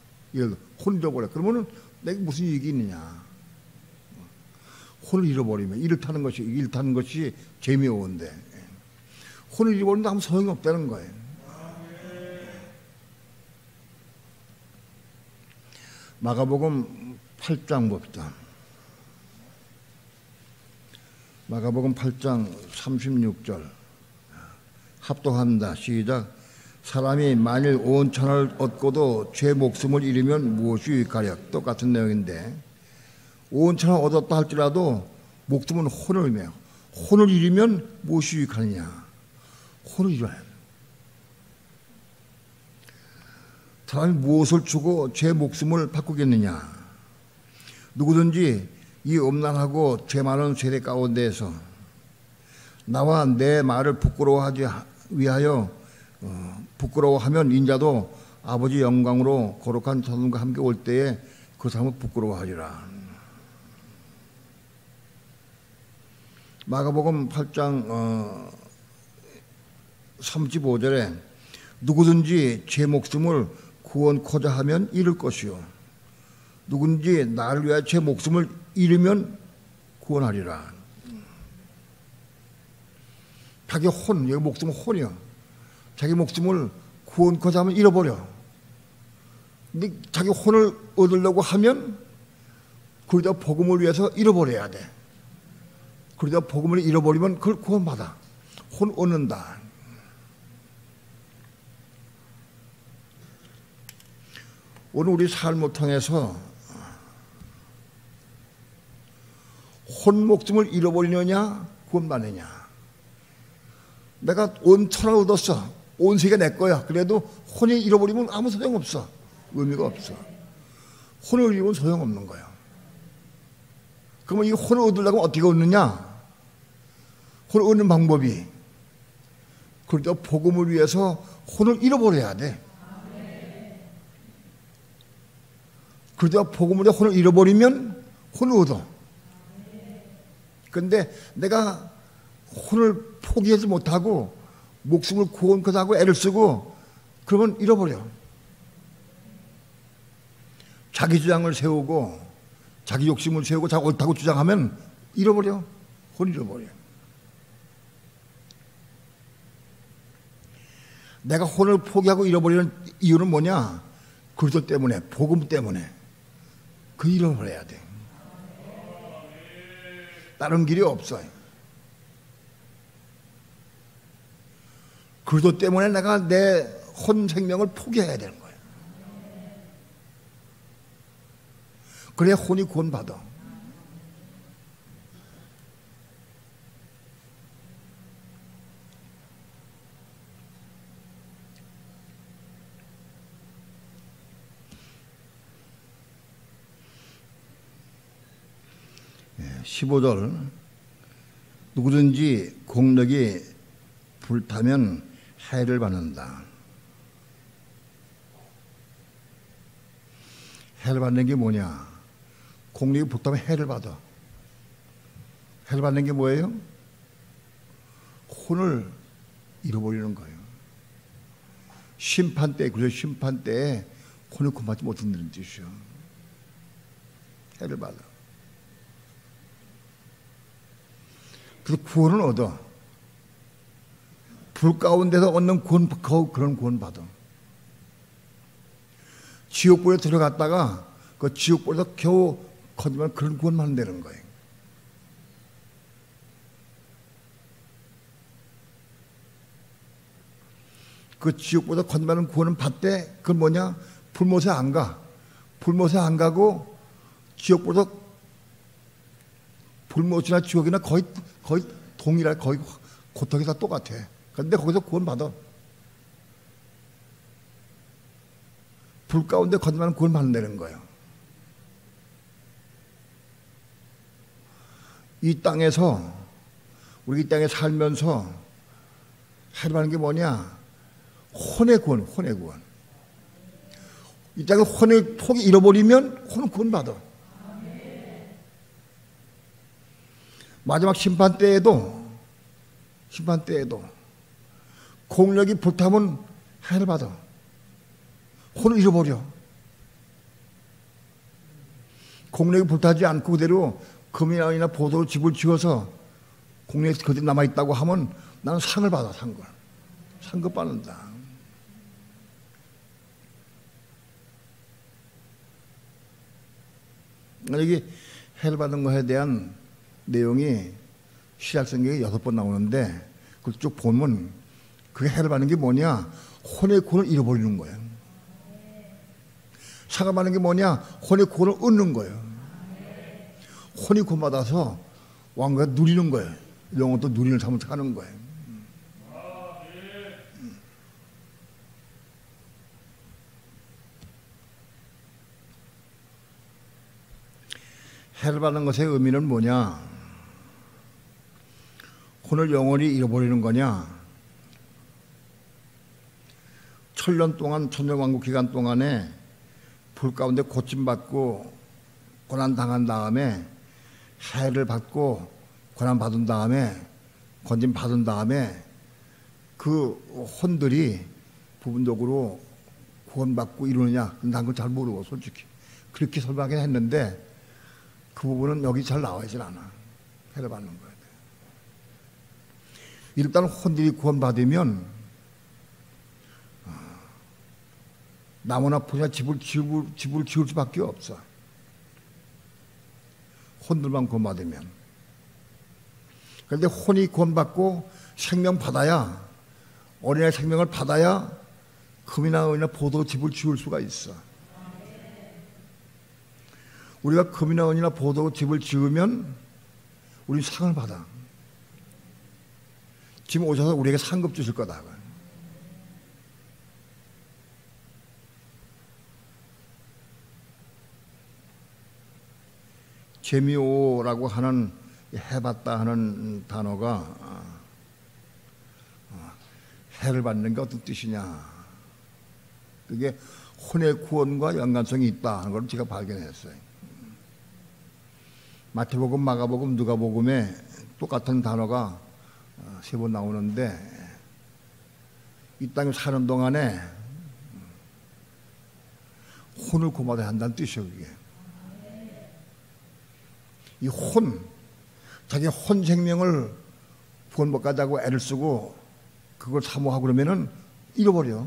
혼을 잃어버려. 그러면은 내게 무슨 이익이 있느냐. 혼을 잃어버리면 일타는 것이 재미없는데 혼을 잃어버리면 아무 소용이 없다는 거예요. 마가복음 8장 봅시다. 마가복음 8장 36절 합독합니다. 시작. 사람이 만일 온 천을 얻고도 제 목숨을 잃으면 무엇이 유익하랴. 똑같은 내용인데 온 천을 얻었다 할지라도 목숨은 혼을 의미해요. 혼을 잃으면 무엇이 유익하느냐. 혼을 잃어야 해요. 사람이 무엇을 주고 제 목숨을 바꾸겠느냐. 누구든지 이 음란하고 죄 많은 세대 가운데에서 나와 내 말을 부끄러워하지 위하여 부끄러워하면 인자도 아버지 영광으로 거룩한 천국과 함께 올 때에 그 사람을 부끄러워하리라. 마가복음 8장 35절에 누구든지 제 목숨을 구원코자 하면 잃을 것이요 누구든지 나를 위하여 제 목숨을 잃으면 구원하리라. 자기 여기 목숨은 혼이요. 자기 목숨을 구원코자 하면 잃어버려. 근데 자기 혼을 얻으려고 하면 거기다 복음을 위해서 잃어버려야 돼. 그러다 복음을 잃어버리면 그걸 구원받아. 혼 얻는다. 오늘 우리 삶을 통해서 혼 목숨을 잃어버리느냐 구원받느냐. 내가 온 천을 얻었어. 온 세계가 내 거야. 그래도 혼이 잃어버리면 아무 소용없어. 의미가 없어. 혼을 잃으면 소용없는 거야. 그러면 이 혼을 얻으려면 어떻게 얻느냐? 혼을 얻는 방법이 그래도 복음을 위해서 혼을 잃어버려야 돼. 그래도 복음을 위해 혼을 잃어버리면 혼을 얻어. 근데 내가 혼을 포기하지 못하고 목숨을 구원하고 애를 쓰고 그러면 잃어버려. 자기 주장을 세우고 자기 욕심을 세우고 자기 옳다고 주장하면 잃어버려. 혼 잃어버려. 내가 혼을 포기하고 잃어버리는 이유는 뭐냐? 그리스도 때문에, 복음 때문에. 그 잃어버려야 돼. 다른 길이 없어요. 그리스도 때문에 내가 내 혼 생명을 포기해야 되는 거예요. 그래야 혼이 구원받아. 예, 15절 누구든지 공력이 불타면 해를 받는다. 해를 받는 게 뭐냐? 공력이 불타면 해를 받아. 해를 받는 게 뭐예요? 혼을 잃어버리는 거예요. 심판 때, 그래서 심판 때에 혼을 구원받지 못한다는 뜻이요. 해를 받아. 그래서 구원을 얻어. 불 가운데서 얻는 구원, 그런 구원 받아. 지옥불에 들어갔다가 그 지옥불에서 겨우 건지면 그런 구원 받는다는 거예요. 그 지옥불에서 건지면 구원은 받되 그건 뭐냐? 불못에 안 가. 불못에 안 가고 지옥불에서 불못이나 지옥이나 거의 동일해. 거의 고통이 다 똑같아. 그런데 거기서 구원 받아. 불 가운데 건너면 구원 받는다는 거예요. 이 땅에서 우리 이 땅에 살면서 해를 받는 게 뭐냐? 혼의 구원, 혼의 구원. 이 땅에 혼의 폭이 잃어버리면 혼은 구원 받아. 마지막 심판 때에도 공력이 불타면 해를 받아. 혼을 잃어버려. 공력이 불타지 않고 그대로 금이나 보도로 집을 지어서 공력이 그대로 남아있다고 하면 나는 상을 받아. 상급 받는다. 여기 해를 받는 것에 대한 내용이 신약성경에 6번 나오는데 그걸 쭉 보면 그게 해를 받는 게 뭐냐? 혼의 구원을 잃어버리는 거예요. 상을 받는 게 뭐냐? 혼의 구원을 얻는 거예요. 혼이 구원받아서 왕국에 누리는 거예요. 영혼도 누리는 삶을 사는 거예요. 해를 받는 것의 의미는 뭐냐? 혼을 영원히 잃어버리는 거냐? 천년 동안 천년왕국 기간 동안에 불 가운데 고침받고 고난당한 다음에 해를 받고 고난받은 다음에 건짐받은 다음에 그 혼들이 부분적으로 구원받고 이루느냐? 난 그걸 잘 모르고 솔직히 그렇게 설명하긴 했는데 그 부분은 여기 잘 나와 있질 않아. 해를 받는 거야. 일단 혼들이 구원받으면 나무나 풀이나 집을 지을 수밖에 없어. 혼들만 구원받으면. 그런데 혼이 구원받고 생명 받아야, 어린아이 생명을 받아야 금이나 은이나 보도 집을 지을 수가 있어. 우리가 금이나 은이나 보도 집을 지으면 우리 상을 받아. 지금 오셔서 우리에게 상급 주실 거다. 재미오라고 하는 해봤다 하는 단어가 해를 받는 게 어떤 뜻이냐. 그게 혼의 구원과 연관성이 있다 하는 걸 제가 발견했어요. 마태복음, 마가복음, 누가복음에 똑같은 단어가 3번 나오는데 이 땅에 사는 동안에 혼을 고마워야 한다는 뜻이에요. 그게. 이 혼, 자기 혼 생명을 구원받자고 애를 쓰고 그걸 사모하고 그러면은 잃어버려.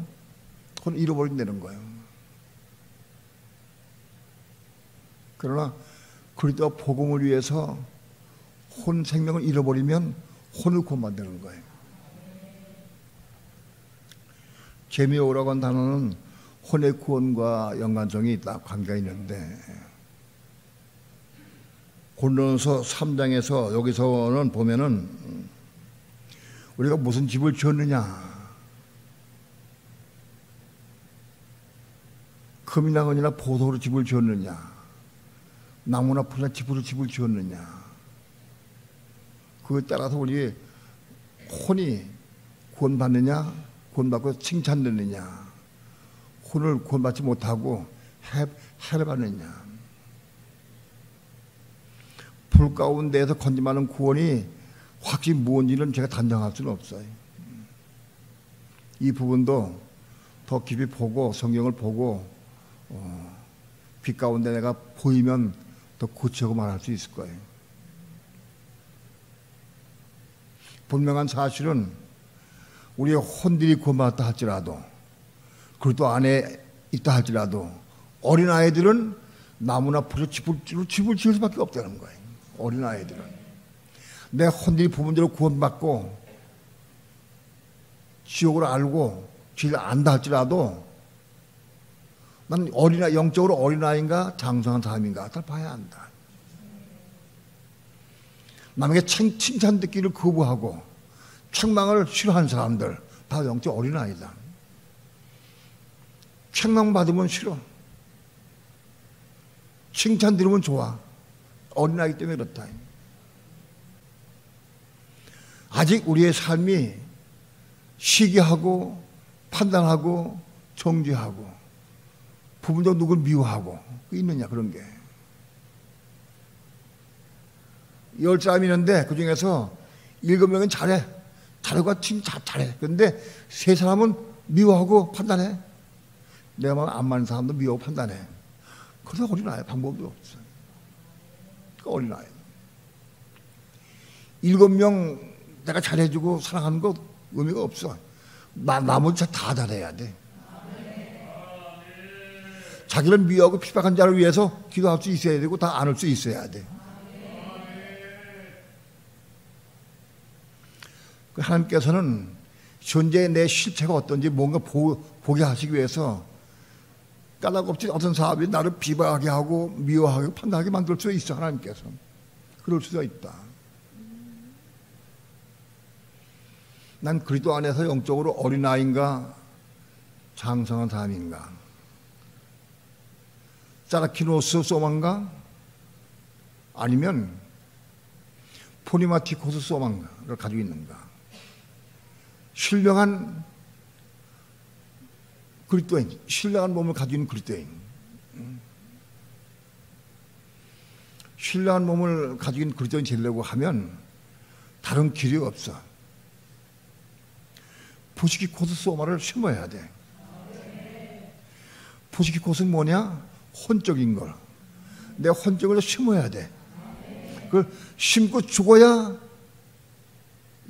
혼 잃어버린다는 거예요. 그러나 그리스도 복음을 위해서 혼 생명을 잃어버리면 혼을 구원받는 거예요. 재미오라고 한 단어는 혼의 구원과 연관성이 있다, 관계가 있는데 고린도전서 3장에서 여기서는 보면은 우리가 무슨 집을 지었느냐, 금이나 은이나 보석으로 집을 지었느냐, 나무나 풀이나 집으로 집을 지었느냐, 그에 따라서 우리 혼이 구원받느냐, 구원받고 칭찬되느냐, 혼을 구원받지 못하고 해를 받느냐. 불 가운데에서 건짐하는 구원이 확실히 무언지는 제가 단정할 수는 없어요. 이 부분도 더 깊이 보고 성경을 보고 빛 가운데 내가 보이면 더 구체적으로 말할 수 있을 거예요. 분명한 사실은 우리의 혼들이 구원받았다 할지라도 그리고 안에 있다 할지라도 어린아이들은 나무나 풀에 집을 지을 수밖에 없다는 거예요. 어린아이들은 내 혼들이 부모님으로 구원받고 지옥을 알고 지를 안다 할지라도 난 영적으로 어린아이인가 장성한 사람인가 다 봐야 한다. 남에게 칭찬 듣기를 거부하고 책망을 싫어하는 사람들 다 영적 어린아이다. 책망 받으면 싫어. 칭찬 들으면 좋아. 어린아이 때문에 그렇다. 아직 우리의 삶이 시기하고 판단하고 정죄하고 부분적으로 누굴 미워하고 있느냐, 그런 게. 10사람이 있는데 그 중에서 7명은 잘해. 잘하고 잘해. 그런데 3사람은 미워하고 판단해. 내가 막 안 맞는 사람도 미워하고 판단해. 그래서 어린아이 방법이 없어. 그 어린아이. 7명 내가 잘해주고 사랑하는 거 의미가 없어. 나머지 다 잘해야 돼. 자기를 미워하고 핍박한 자를 위해서 기도할 수 있어야 되고 다 안을 수 있어야 돼. 하나님께서는 현재 내 실체가 어떤지 뭔가 보게 하시기 위해서 까닭없이 어떤 사람이 나를 비방하게 하고 미워하게 판단하게 만들 수 있어. 하나님께서 그럴 수가 있다. 난 그리스도 안에서 영적으로 어린아이인가 장성한 사람인가, 짜라키노스 소만가 아니면 포니마티코스 소만가를 가지고 있는가. 신령한 그리스도인, 신령한 몸을 가지고 있는 그리스도인, 신령한 몸을 가지고 있는 그리스도인 되려고 하면 다른 길이 없어. 부시키코스 소마를 심어야 돼. 부시키코스는 뭐냐? 혼적인 걸. 내 혼적을 심어야 돼. 그걸 심고 죽어야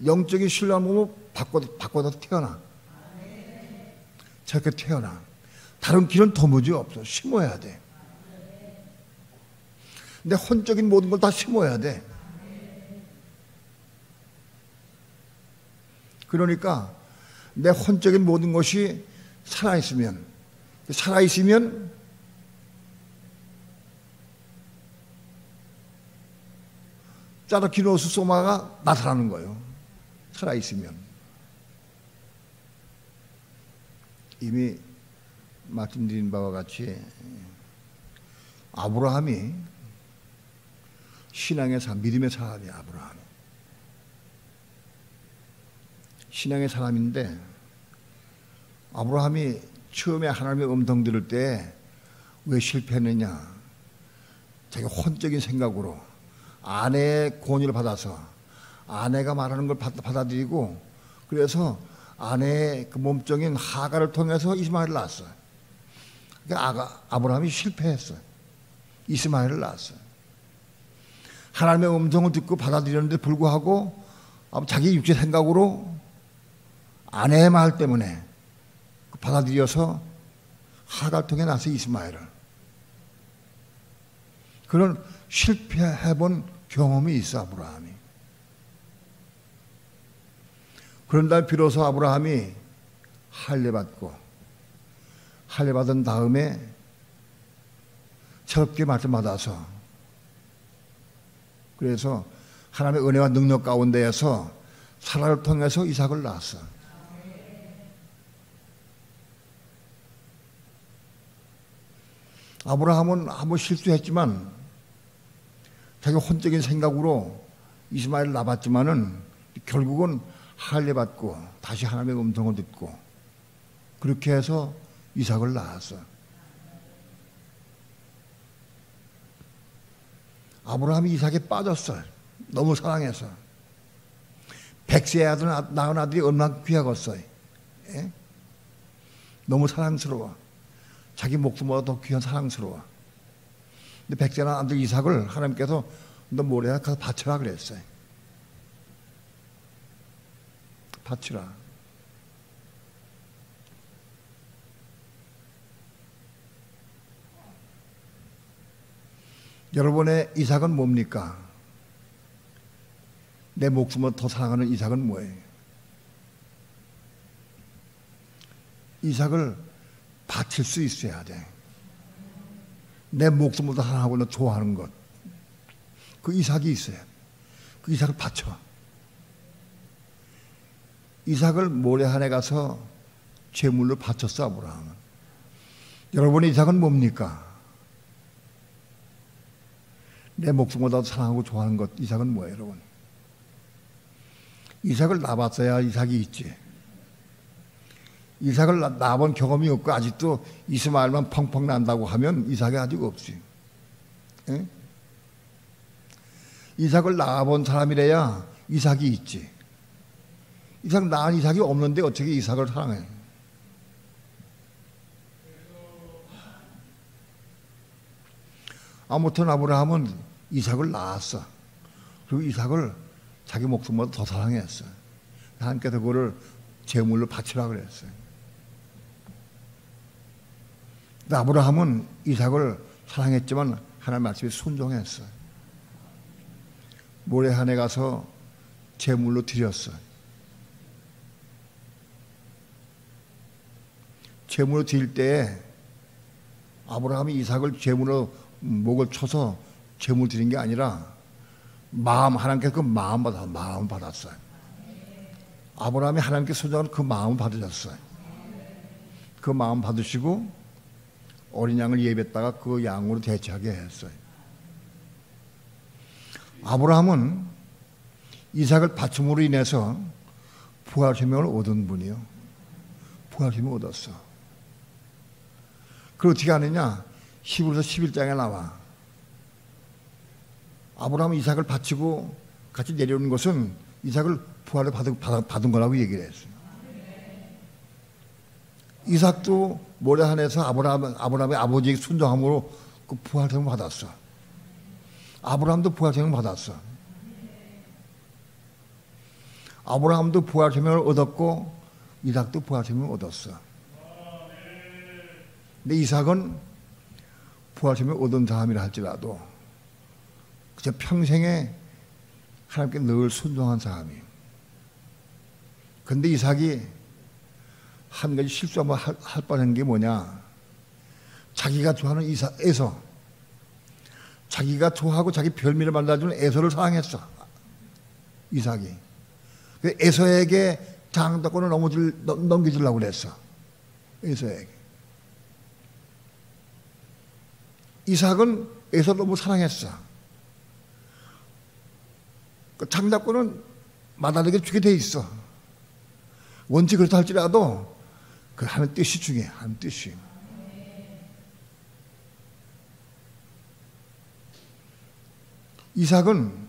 영적인 신령한 몸을 바꿔서 태어나. 저렇게 태어나. 다른 길은 도무지 없어. 심어야 돼. 내 혼적인 모든 걸 다 심어야 돼. 그러니까 내 혼적인 모든 것이 살아있으면 짜르키노스 소마가 나타나는 거예요. 살아있으면. 이미 말씀드린 바와 같이 아브라함이 신앙의 사람, 믿음의 사람이야. 아브라함 신앙의 사람인데 아브라함이 처음에 하나님의 음성 들을 때 왜 실패했느냐? 자기 혼적인 생각으로 아내의 권유를 받아서 아내가 말하는 걸 받아들이고, 그래서 아내의 그 몸종인 하갈을 통해서 이스마엘을 낳았어요. 그러니까 아브라함이 실패했어요. 이스마엘을 낳았어요. 하나님의 음성을 듣고 받아들였는데 불구하고 자기 육체 생각으로 아내의 말 때문에 받아들여서 하갈 통해 낳았어요, 이스마엘을. 그런 실패해본 경험이 있어, 아브라함이. 그런 다음에 비로소 아브라함이 할례받고, 할례받은 다음에 새롭게 말씀받아서, 그래서 하나님의 은혜와 능력 가운데에서 사라를 통해서 이삭을 낳았어. 아브라함은 한번 실수했지만 자기 혼적인 생각으로 이스마엘을 낳았지만은 결국은 할례받고 다시 하나님의 음성을 듣고 그렇게 해서 이삭을 낳았어. 아브라함이 이삭에 빠졌어. 너무 사랑해서. 100세의 아들 낳은 아들이 얼마나 귀하겠어요. 예? 너무 사랑스러워. 자기 목숨보다 더 귀한 사랑스러워. 근데 100세의 아들 이삭을 하나님께서 너 모레나 가서 바치라 그랬어요. 바치라. 여러분의 이삭은 뭡니까? 내 목숨을 더 사랑하는 이삭은 뭐예요? 이삭을 바칠 수 있어야 돼. 내 목숨을 더 사랑하고 좋아하는 것. 그 이삭이 있어요. 그 이삭을 바쳐. 이삭을 모레한에 가서 제물로 바쳤어, 아브라함은. 여러분의 이삭은 뭡니까? 내 목숨보다 사랑하고 좋아하는 것. 이삭은 뭐예요, 여러분? 이삭을 낳아봤어야 이삭이 있지. 이삭을 낳아본 경험이 없고 아직도 이스마엘만 펑펑 난다고 하면 이삭이 아직 없지. 에? 이삭을 낳아본 사람이래야 이삭이 있지. 이삭 낳은 이삭이 없는데 어떻게 이삭을 사랑해? 아무튼 아브라함은 이삭을 낳았어. 그리고 이삭을 자기 목숨보다 더 사랑했어. 하나님께서 그거를 제물로 바치라 그랬어요. 아브라함은 이삭을 사랑했지만 하나님 말씀에 순종했어요. 모레한에 가서 제물로 드렸어요. 제물로 드릴 때에 아브라함이 이삭을 제물로 목을 쳐서 제물 드린 게 아니라 하나님께서 그 마음 받았어요. 아브라함이 하나님께 순종한 그 마음 받으셨어요. 그 마음 받으시고 어린 양을 예배했다가 그 양으로 대체하게 했어요. 아브라함은 이삭을 바침으로 인해서 부활 생명을 얻은 분이요. 부활 생명을 얻었어. 그걸 어떻게 하느냐? 히브리서 11장에 나와. 아브라함은 이삭을 바치고 같이 내려오는 것은 이삭을 부활을 받은 거라고 얘기를 했어요. 이삭도 모레한에서 아브라함의 아버지의 순종함으로 그 부활 생명을 받았어. 아브라함도 부활 생명을 받았어. 아브라함도 부활 생명을 얻었고 이삭도 부활 생명을 얻었어. 근데 이삭은 부활 생명을 얻은 사람이라 할지라도 그저 평생에 하나님께 늘 순종한 사람이에요. 근데 이삭이 한 가지 실수 한번 할 뻔한 게 뭐냐? 자기가 좋아하는 에서, 자기가 좋아하고 자기 별미를 만들어주는 에서를 사랑했어. 이삭이. 에서에게 장독권을 넘겨주려고 그랬어. 에서에게. 이삭은 에서를 너무 사랑했어. 그 장독권은 마다에게 주게 돼 있어. 원치 그렇다 할지라도 그 하나님 뜻이 중요해. 하나님 뜻이. 이삭은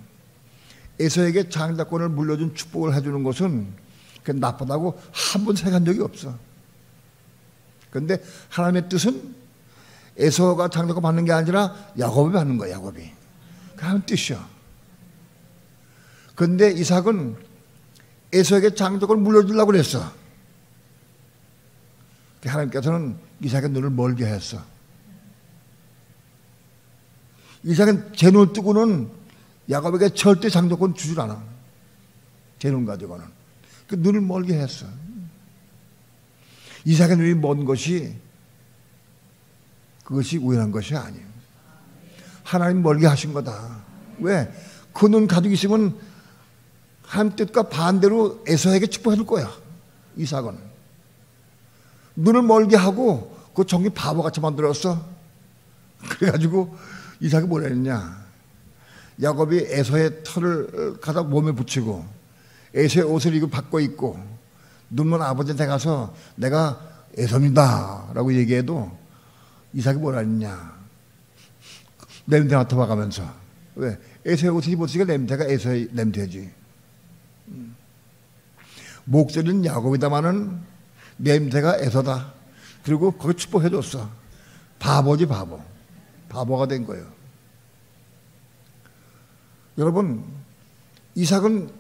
에서에게 장자권을 물려준 축복을 해주는 것은 그 나쁘다고 한 번 생각한 적이 없어. 그런데 하나님의 뜻은 에서가 장자권 받는 게 아니라 야곱이 받는 거야. 야곱이. 그 하나님 뜻이야. 그런데 이삭은 에서에게 장자권을 물려주려고 그랬어. 하나님께서는 이삭의 눈을 멀게 했어. 이삭은 제 눈을 뜨고는 야곱에게 절대 장자권 주질 않아. 제 눈 가지고는. 그 눈을 멀게 했어. 이삭의 눈이 먼 것이 그것이 우연한 것이 아니에요. 하나님 멀게 하신 거다. 왜? 그 눈 가지고 있으면 하나님 뜻과 반대로 에서에게 축복해 줄 거야. 이삭은. 눈을 멀게 하고 그 정말 바보같이 만들었어. 그래가지고 이삭이 뭐라 했냐. 야곱이 에서의 털을 가서 몸에 붙이고 에서의 옷을 입고 받고 있고 눈먼 아버지한테 가서 내가 에서입니다 라고 얘기해도 이삭이 뭐라 했냐. 냄새 맡아봐가면서. 왜? 에서의 옷을 입었으니까 냄새가 에서의 냄새지. 목소리는 야곱이다마는 냄새가 에서다. 그리고 거기 축복해줬어. 바보지 바보. 바보가 된 거예요. 여러분, 이삭은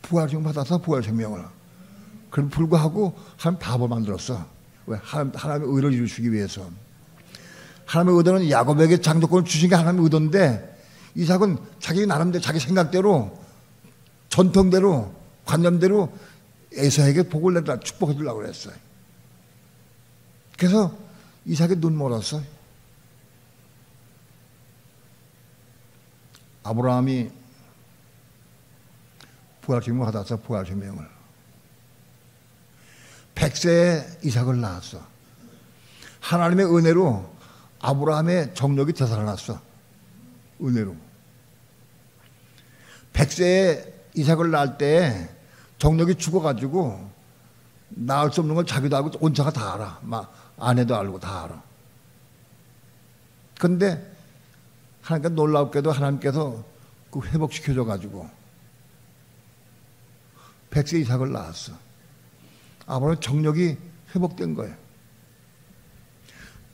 부활생명 받아서 부활생명을. 그럼 불구하고 하나님 바보 만들었어. 왜? 하나님의 의를 이루시기 위해서. 하나님의 의도는 야곱에게 장자권을 주신 게 하나님의 의도인데 이삭은 자기 나름대로 자기 생각대로 전통대로 관념대로 에서에게 복을 내다 축복해 주려고 그랬어요. 그래서 이삭이 눈 멀었어요. 아브라함이 부활생명을 받아서 부활생명을 100세에 이삭을 낳았어. 하나님의 은혜로 아브라함의 정력이 되살아났어. 은혜로 100세에 이삭을 낳을 때 정력이 죽어가지고 낳을 수 없는 걸 자기도 알고 온 차가 다 알아. 막 아내도 알고 다 알아. 그런데 하나님께 놀랍게도 하나님께서 그 회복시켜줘가지고 100세 이삭을 낳았어. 아브라함 정력이 회복된 거예요.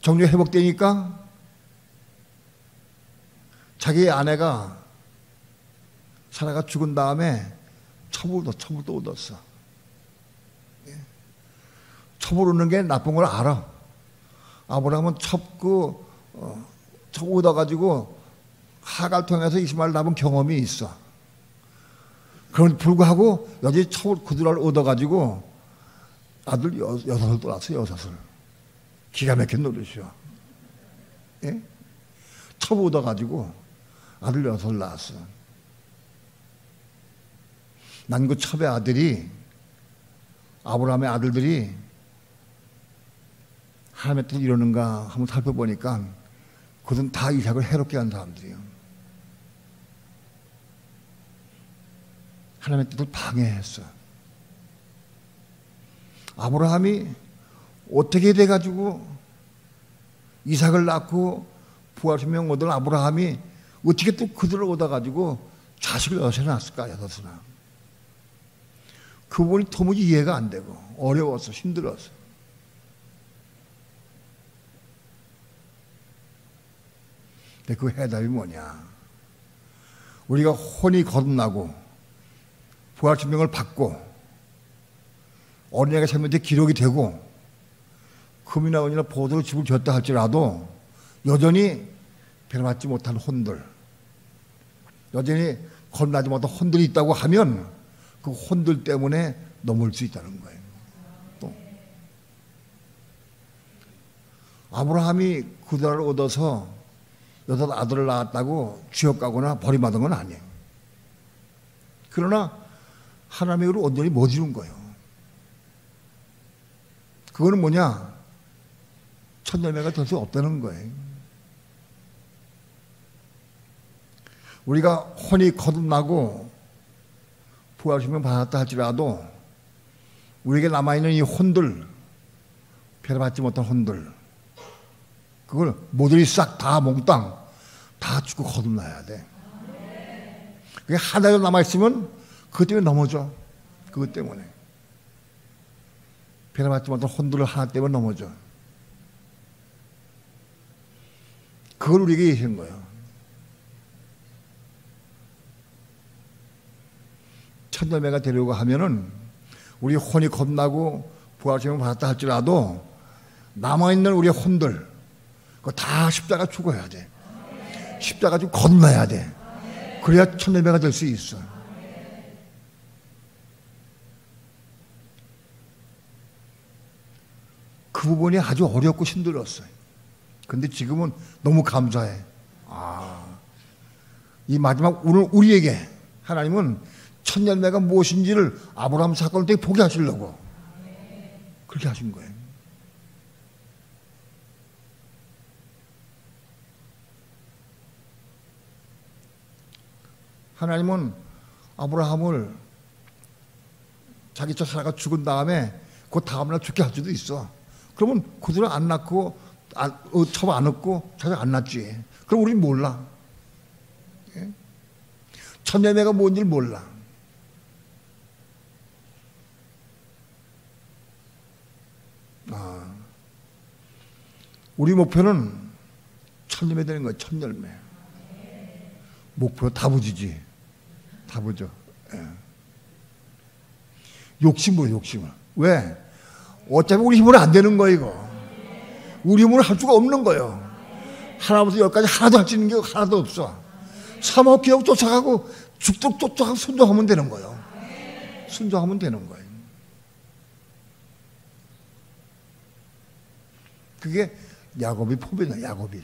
정력이 회복되니까 자기 아내가 사라가 죽은 다음에 첩을 또 얻었어. 첩을 얻는 게 나쁜 걸 알아. 아브라함은 첩 얻어가지고 하갈 통해서 이스마엘 낳은 경험이 있어. 그럼에도 불구하고 여전히 첩을 그들을 얻어가지고 아들 여섯을 또 낳았어. 여섯을. 기가 막힌 노릇이요. 예? 첩 얻어가지고 아들 여섯을 낳았어. 난 그 첩의 아들이 아브라함의 아들들이 하나님의 뜻을 이루는가 한번 살펴보니까 그들은 다 이삭을 해롭게 한 사람들이에요. 하나님의 뜻을 방해했어. 아브라함이 어떻게 돼가지고 이삭을 낳고 부활생명 얻은 아브라함이 어떻게 또 그들을 얻어가지고 자식을 여섯이나 낳았을까. 여섯이나. 그 부분이 도무지 이해가 안 되고 어려워서 힘들어서. 근데 그 해답이 뭐냐. 우리가 혼이 거듭나고 부활생명을 받고 어린애가 생명대 기록이 되고 금이나 은이나 보도로 집을 줬다 할지라도 여전히 변화받지 못한 혼들, 여전히 거듭나지 못한 혼들이 있다고 하면 그 혼들 때문에 넘을 수 있다는 거예요. 또 아브라함이 그들을 얻어서 여섯 아들을 낳았다고 쥐업 가거나 버림받은 건 아니에요. 그러나 하나님의 의로 온전히 못 이룬 거예요. 그거는 뭐냐? 첫 열매가 될 수 없다는 거예요. 우리가 혼이 거듭나고 부활생명 받았다 할지라도 우리에게 남아있는 이 혼들, 배려받지 못한 혼들, 그걸 모조리 싹 다 몽땅 다 죽고 거듭나야 돼. 그게 하나라도 남아있으면 그것 때문에 넘어져. 그것 때문에. 배려받지 못한 혼들을 하나 때문에 넘어져. 그걸 우리에게 얘기한 거예요. 천열매가 되려고 하면은 우리 혼이 겁나고 부활체험을 받았다 할지라도 남아있는 우리의 혼들, 그거 다 십자가 죽어야 돼. 십자가 좀 건너야 돼. 그래야 천열매가 될 수 있어. 그 부분이 아주 어렵고 힘들었어요. 근데 지금은 너무 감사해. 이 마지막 오늘 우리에게 하나님은 천열매가 무엇인지를 아브라함 사건을 되게 보게 하시려고 그렇게 하신 거예요. 하나님은 아브라함을 자기 첫 사라가 죽은 다음에 그 다음날 죽게 할 수도 있어. 그러면 그들은 안 낳고 처음 안 얻고 자식 안 낳지. 그럼 우리는 몰라. 예? 천열매가 뭔지 몰라. 우리 목표는 천열매 되는 거야. 천열매. 목표 다부지지. 다부죠. 예. 욕심으로 욕심을. 왜? 어차피 우리 힘으로 안 되는 거야 이거. 우리 힘으로 할 수가 없는 거예요. 하나부터 열까지 하나도 할 수 있는 게 하나도 없어. 사모하고 기억 쫓아가고 죽도록 쫓아가고 순종하면 되는 거예요. 순종하면 되는 거예요. 그게 야곱이 포부냐. 야곱이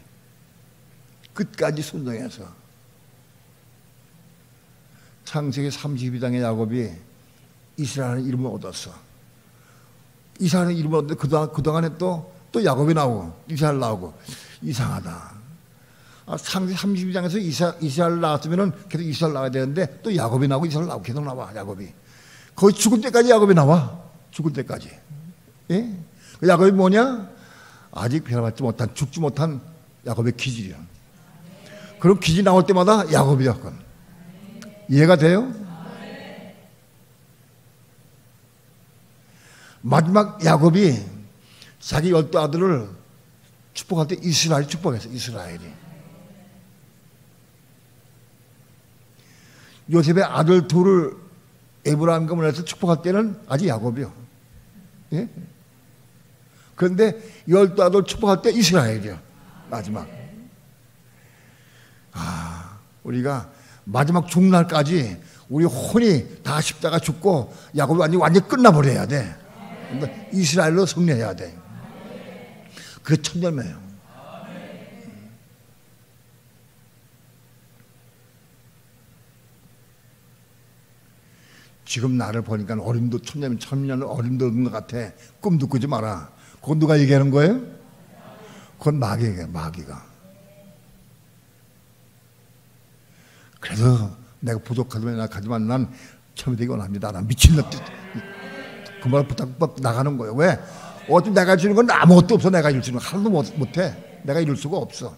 끝까지 순종해서 창세기 32장의 야곱이 이스라엘의 이름을 얻었어. 이스라엘의 이름을 얻는데 그동안에 또 야곱이 나오고 이스라엘 나오고 이상하다. 창세기 32장에서 이스라엘 나왔으면 계속 이스라엘 나와야 되는데 또 야곱이 나오고 이스라엘 나오고 계속 나와. 야곱이 거의 죽을 때까지 야곱이 나와. 죽을 때까지. 예? 야곱이 뭐냐? 아직 변화받지 못한 죽지 못한 야곱의 기질이야. 그럼 기질 나올 때마다 야곱이야. 그건. 이해가 돼요? 마지막 야곱이 자기 12 아들을 축복할 때 이스라엘이 축복했어. 이스라엘이. 요셉의 아들 둘을 에브라임과 문에서 축복할 때는 아직 야곱이요. 예? 그런데 12 아들 축복할 때 이스라엘이요. 마지막. 우리가 마지막 죽날까지 우리 혼이 다 십자가 죽고 야곱이 완전히 끝나버려야 돼. 그러니까 이스라엘로 승리해야 돼. 그게 천열매예요. 지금 나를 보니까 어림도 천년 어림도 없는 것 같아. 꿈도 꾸지 마라. 그건 누가 얘기하는 거예요? 그건 마귀가. 그래서 내가 부족하지만 하지만 난 처음이 되기 원합니다. 난 미친 놈. 그 말 부탁 나가는 거예요. 왜? 어차피 내가 주는 건 아무것도 없어. 내가 이룰 수 있는 건 하나도 못해. 내가 이룰 수가 없어.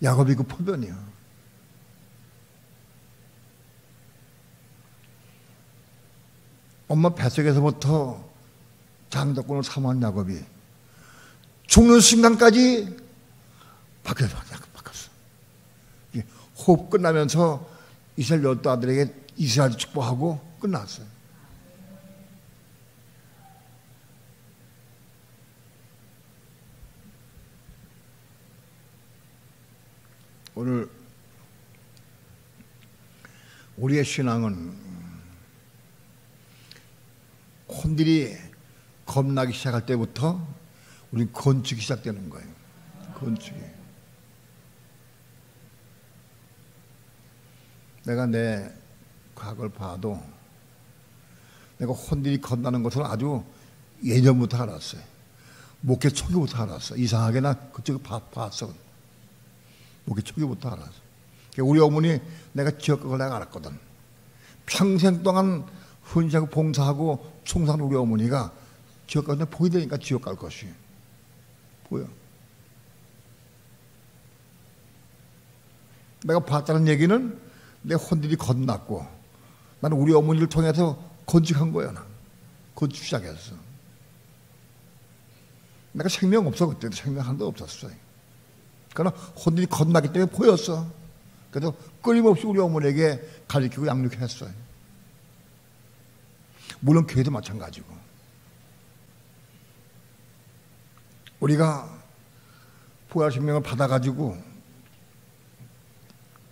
야곱이 그 포변이야. 엄마 뱃속에서부터 장자권을 사모한 야곱이 죽는 순간까지 바뀌었어. 호흡 끝나면서 이스라엘 12 아들에게 이스라엘 축복하고 끝났어요. 오늘 우리의 신앙은 혼들이 겁나기 시작할 때부터 우리 건축이 시작되는 거예요. 건축이. 내가 내 과거를 봐도 내가 혼들이 겁나는 것을 아주 예전부터 알았어요. 목회 초기부터 알았어. 이상하게 나 그쪽에 봤어. 목회 초기부터 알았어. 우리 어머니 내가 지역극을 내가 알았거든. 평생 동안 헌신하고 봉사하고 충성한 우리 어머니가 지옥 가는데 보이되니까 지옥 갈 것이 보여. 내가 봤다는 얘기는 내 혼들이 건넜고 나는 우리 어머니를 통해서 건축한 거야. 나 건축 시작했어. 내가 생명 없어. 그때도 생명 하나도 없었어. 그러나 혼들이 건너기 때문에 보였어. 그래서 끊임없이 우리 어머니에게 가르치고 양육했어요. 물론 교회도 마찬가지고. 우리가 부활생명을 받아가지고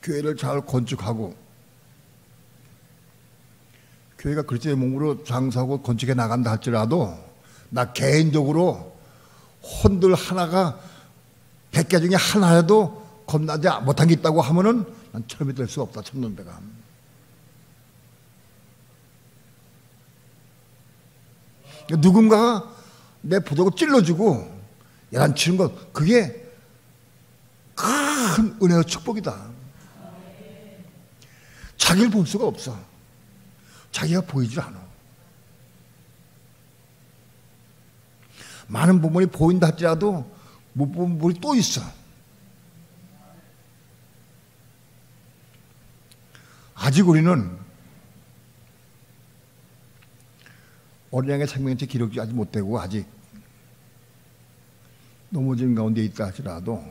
교회를 잘 건축하고 교회가 그리스도의 몸으로 장사하고 건축해 나간다 할지라도 나 개인적으로 혼들 하나가 100개 중에 하나라도 겁나지 못한 게 있다고 하면은 난 처음이 될 수 없다. 참놈배가. 누군가가 내 부족을 찔러주고 야단치는 것, 그게 큰 은혜와 축복이다. 자기를 볼 수가 없어. 자기가 보이질 않아. 많은 부분이 보인다 할지라도 못 본 부분이 또 있어. 아직 우리는 어린양의 생명체 기록이 아직 못 되고 아직 넘어진 가운데 있다 할지라도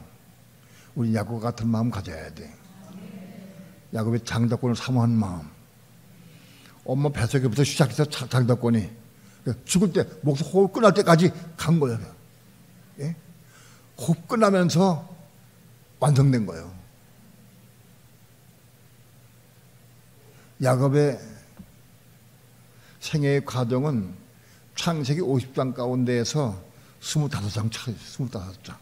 우리 야곱과 같은 마음 가져야 돼. 야곱의 장자권을 사모하는 마음. 엄마 뱃속에부터 시작해서 장자권이 죽을 때 목숨 호흡 끝날 때까지 간 거예요. 예? 호흡 끝나면서 완성된 거예요. 야곱의 생애의 과정은 창세기 50장 가운데에서 25장 차이, 25장.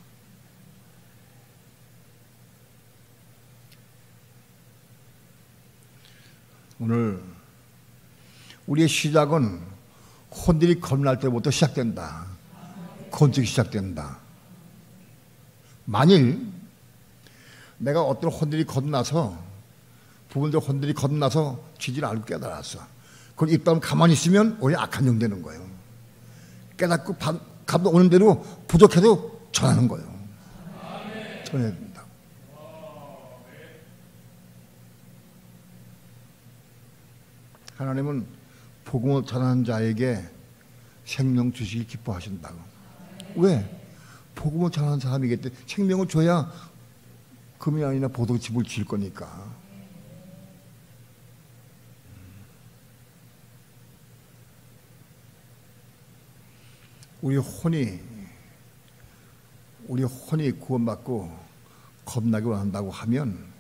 오늘 우리의 시작은 혼들이 겁날 때부터 시작된다. 건축이 시작된다. 만일 내가 어떤 혼들이 겁나서 부분들 혼들이 겁나서 지지를 알고 깨달았어. 그걸 입다음 가만히 있으면 우리 악한 영 되는 거예요. 깨닫고 감동 오는 대로 부족해도 전하는 거예요. 전해야 된다. 하나님은 복음을 전하는 자에게 생명 주시기 기뻐하신다고. 왜? 복음을 전하는 사람이기 때문에 생명을 줘야 금이 아니라 보도집을 지을 거니까. 우리 혼이 구원받고 겁나게 원한다고 하면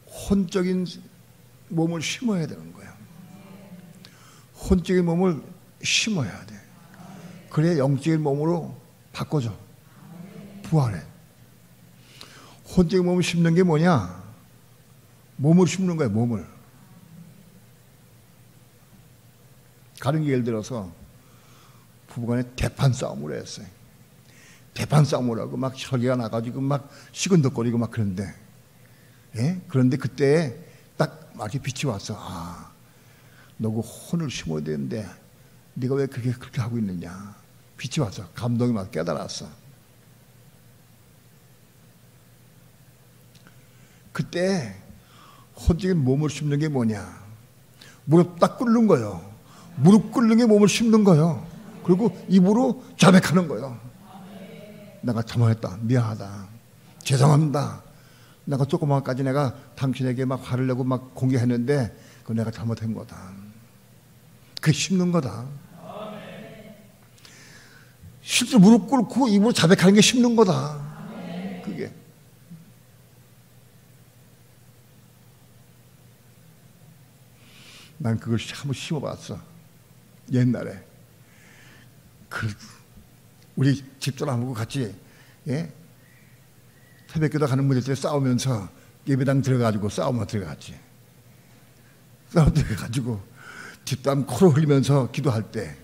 혼적인 몸을 심어야 되는 거야. 혼적인 몸을 심어야 돼. 그래야 영적인 몸으로 바꿔줘. 부활해. 혼적인 몸을 심는 게 뭐냐? 몸을 심는 거야, 몸을. 가령 예를 들어서 부부간에 대판 싸움을 했어요. 대판 싸움을 하고 막 혈기가 나가지고 막 시근덕거리고 막 그런데, 예? 그런데 그때 딱 마치 빛이 왔어. 아, 너 그 혼을 심어야 되는데 네가 왜 그렇게 하고 있느냐. 빛이 왔어. 감동이 막 깨달았어. 그때 혼적인 몸을 심는 게 뭐냐. 무릎 딱 꿇는 거예요. 무릎 꿇는 게 몸을 심는 거예요. 그리고 입으로 자백하는 거예요. 내가 잘못했다. 미안하다. 죄송합니다. 내가 조그마까지 내가 당신에게 막 화를 내고 막 공개했는데 그거 내가 잘못한 거다. 그게 심는 거다. 실제로 무릎 꿇고 입으로 자백하는 게 심는 거다. 그게. 난 그걸 한번 심어봤어. 옛날에. 우리 집사람하고 같이, 예? 새벽기도 가는 문제 싸우면서 예배당 들어가지고 싸우면 들어갔지. 싸움 들어가지고 집사람 코로 흘리면서 기도할 때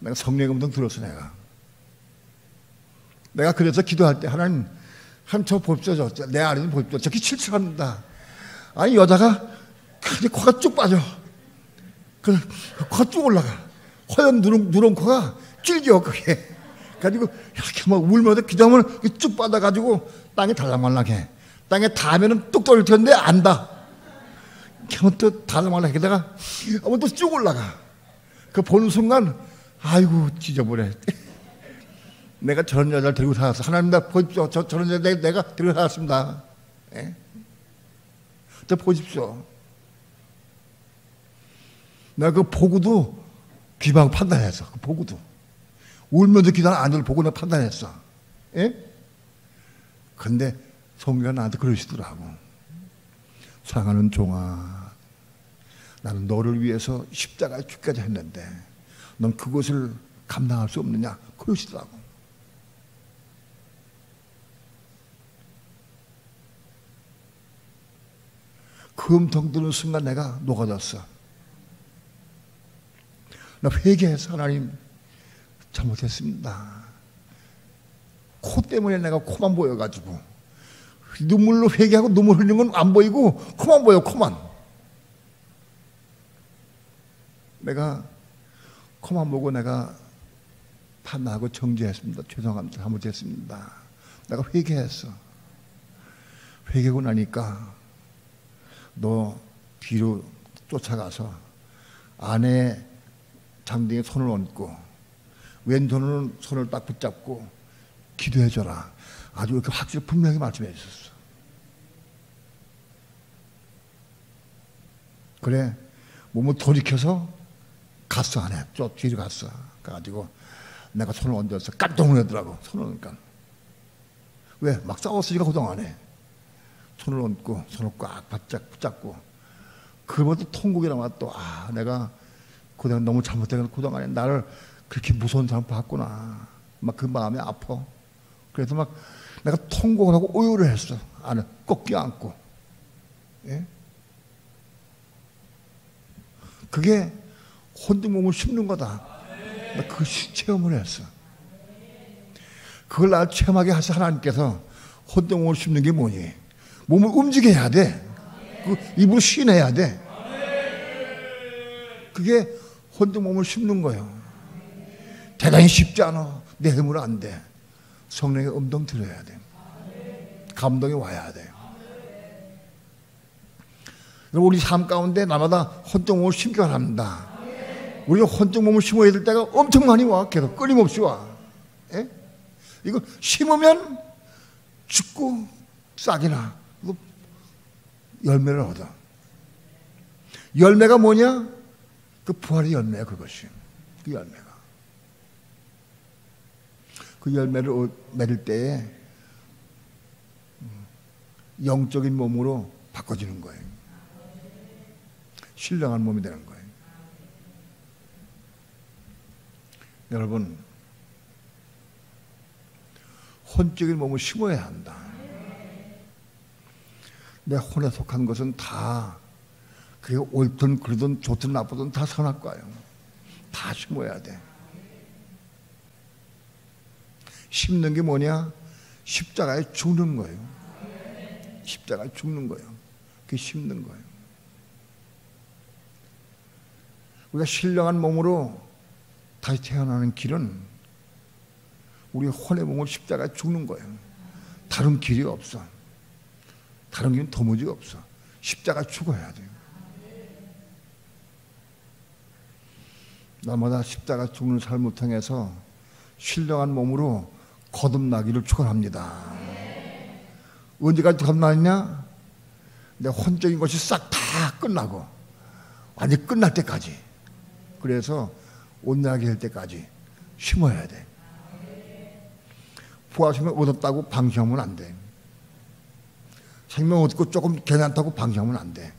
내가 성령의 음성 들었어. 내가 그래서 기도할 때 하나님 저 봅시다. 내 아내는 봅시다. 저기 칠칠합니다. 아니 여자가 근데 코가 쭉 빠져. 그 코가 쭉 올라가. 허연 누런 코가 길겨 그게. 가지고 이렇게 막 울면서 기도하면 쭉 빠져가지고 땅에 달랑말랑해. 땅에 닿으면은 뚝 떨어질 텐데 안 닿아. 그러면 또 달랑말랑하게다가 한번 또 쭉 올라가. 그 보는 순간 아이고 찢어버려. 내가 저런 여자를 데리고 살았어. 하나님 나 보십시오. 저런 여자 내가 데리고 살았습니다. 예? 저 보십시오. 내가 그 보고도 귀방 판단했어. 그 보고도 울면서 기도하는 아내를 보고 내가 판단했어. 예? 근데 성경이 나한테 그러시더라고. 사랑하는 종아, 나는 너를 위해서 십자가에 죽기까지 했는데 넌 그것을 감당할 수 없느냐 그러시더라고. 그 음성 들은 순간 내가 녹아졌어. 나 회개해서 하나님 잘못했습니다. 코 때문에 내가 코만 보여가지고 눈물로 회개하고 눈물 흘리는 건 안 보이고 코만 보여. 코만. 내가 코만 보고 내가 판단하고 정죄했습니다. 죄송합니다. 잘못했습니다. 내가 회개했어. 회개하고 나니까 너 뒤로 쫓아가서 아내 장등에 손을 얹고 왼손으로는 손을 딱 붙잡고 기도해줘라. 아주 이렇게 확실히 분명히 말씀해 주셨어. 그래 몸을 돌이켜서 갔어. 안에 저 뒤로 갔어. 가가지고 내가 손을 얹어서 깜짝 놀라더라고. 손을 얹으니까 왜? 막 싸웠으니까 그동안에 손을 얹고 손을 꽉 바짝 붙잡고 그러면서 통곡이라면 또 내가 그동안 너무 잘못해서 그동안에 나를 그렇게 무서운 사람 봤구나. 막 그 마음이 아파. 그래서 막 내가 통곡을 하고 오열을 했어. 안에 꼭 껴안고. 예? 그게 혼자 몸을 심는 거다. 나 그 체험을 했어. 그걸 날 체험하게 하셔. 하나님께서 혼자 몸을 심는 게 뭐니? 몸을 움직여야 돼. 그 입으로 쉬내야 돼. 그게 혼자 몸을 심는 거예요. 대단히 쉽지 않아. 내 힘으로 안 돼. 성령의 음성 들어야 돼. 감동이 와야 돼. 우리 삶 가운데 날마다 혼자 몸을 심겨야 합니다. 우리가 혼자 몸을 심어야 될 때가 엄청 많이 와. 계속 끊임없이 와. 예? 이거 심으면 죽고 싹이 나. 열매를 얻어. 열매가 뭐냐? 그 부활의 열매야. 그것이. 그 열매가. 그 열매를 맺을 때에 영적인 몸으로 바꿔지는 거예요. 신령한 몸이 되는 거예요. 여러분, 혼적인 몸을 심어야 한다. 내 혼에 속한 것은 다 그게 옳든 그르든 좋든 나쁘든 다 선악과예요. 다 심어야 돼. 심는 게 뭐냐? 십자가에 죽는 거예요. 십자가에 죽는 거예요. 그게 심는 거예요. 우리가 신령한 몸으로 다시 태어나는 길은 우리 혼의 몸을 십자가에 죽는 거예요. 다른 길이 없어. 다른 길은 도무지 없어. 십자가에 죽어야 돼요. 날마다 십자가 죽는 삶을 통해서 신령한 몸으로 거듭나기를 축원합니다. 언제까지 거듭나느냐? 내 혼적인 것이 싹 다 끝나고 완전히 끝날 때까지. 그래서 온전하게 될 때까지 심어야 돼. 부활생명 얻었다고 방심하면 안 돼. 생명 얻고 조금 괜찮다고 방심하면 안 돼.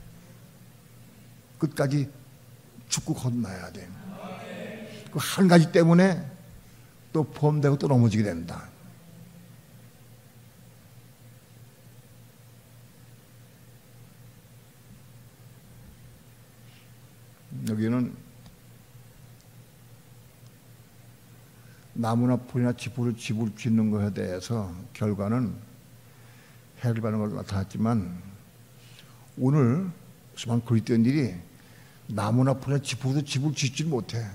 끝까지 죽고 거듭나야 돼. 그 한 가지 때문에 또 범되고 또 넘어지게 된다. 여기는 나무나 풀이나 집을 짓는 것에 대해서 결과는 해를 받는 걸 나타났지만 오늘 수많은 그리스도인들이 나무나 풀에 집어도 집을 짓지 못해.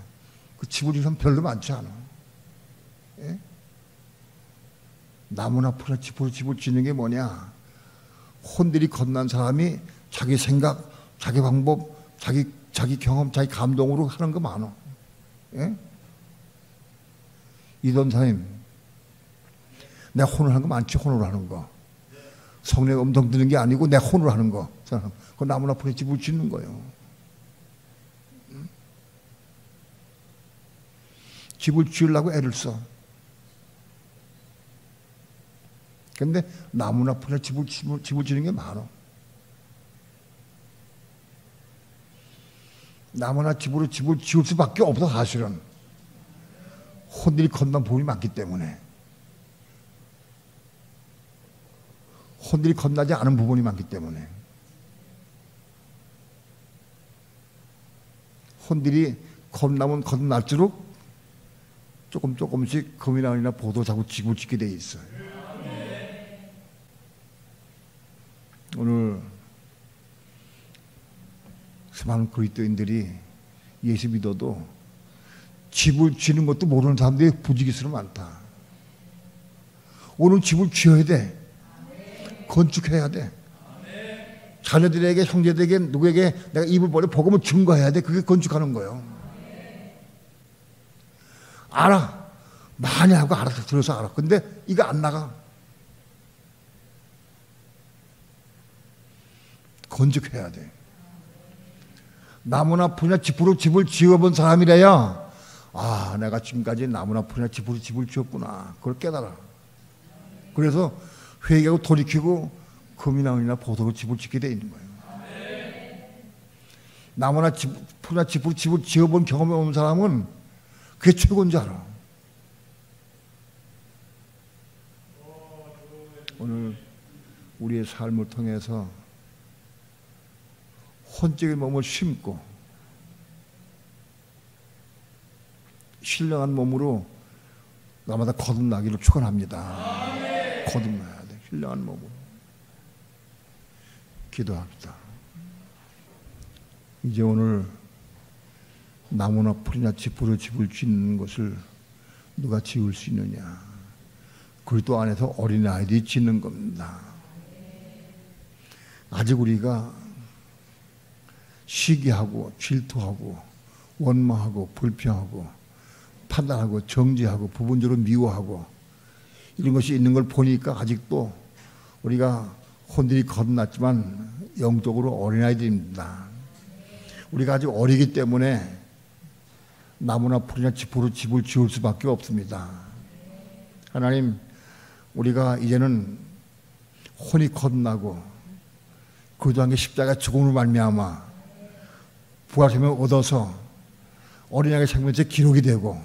그 집을 짓는 사람 별로 많지 않아. 예? 나무나 풀에 집어도 집을 짓는 게 뭐냐? 혼들이 겁난 사람이 자기 생각, 자기 방법, 자기 경험, 자기 감동으로 하는 거 많아. 예? 이동사님, 내가 혼을 하는 거 많지, 혼으로 하는 거. 성령 음성 듣는 게 아니고 내 혼으로 하는 거. 그 나무나 풀에 집을 짓는 거예요. 집을 지으려고 애를 써. 근데 나무나 풀에 집을 지는 게 많아. 나무나 집으로 집을 지을 수밖에 없어, 사실은. 혼들이 건넌 부분이 많기 때문에. 혼들이 건너지 않은 부분이 많기 때문에. 혼들이 겁나면 겁날수록 조금씩 금이나은이나 보도 자꾸 집을 짓게 돼 있어요. 오늘 수많은 그리스도인들이 예수 믿어도 집을 지는 것도 모르는 사람들이 부지기수로 많다. 오늘 집을 지어야 돼. 건축해야 돼. 자녀들에게, 형제들에게, 누구에게 내가 입을 벌려 복음을 증거해야 돼. 그게 건축하는 거예요. 알아. 많이 하고 알아서 들어서 알아. 근데 이거 안 나가. 건축해야 돼. 나무나 풀이나 집으로 집을 지어본 사람이래야, 아, 내가 지금까지 나무나 풀이나 집으로 집을 지었구나. 그걸 깨달아. 그래서 회개하고 돌이키고 금이나 은이나 보석으로 집을 짓게 돼 있는 거예요. 나무나 풀이나 집으로 집을 지어본 경험이 없는 사람은 그게 최고인 줄 알아. 오늘 우리의 삶을 통해서 혼적인 몸을 심고 신령한 몸으로 나마다 거듭나기를 축원합니다. 거듭나야 돼. 신령한 몸으로. 기도합시다. 이제 오늘 나무나 풀이나 집으로 집을 짓는 것을 누가 지을 수 있느냐? 그리스도 안에서 어린아이들이 짓는 겁니다. 아직 우리가 시기하고 질투하고 원망하고 불평하고 판단하고 정죄하고 부분적으로 미워하고 이런 것이 있는 걸 보니까 아직도 우리가 혼들이 거듭났지만 영적으로 어린아이들입니다. 우리가 아직 어리기 때문에 나무나 풀이나 집으로 집을 지을 수밖에 없습니다. 하나님, 우리가 이제는 혼이 거듭나고 그리스도의 십자가 죽음으로 말미암아 부활 생명을 얻어서 어린 양의 생명에 기록이 되고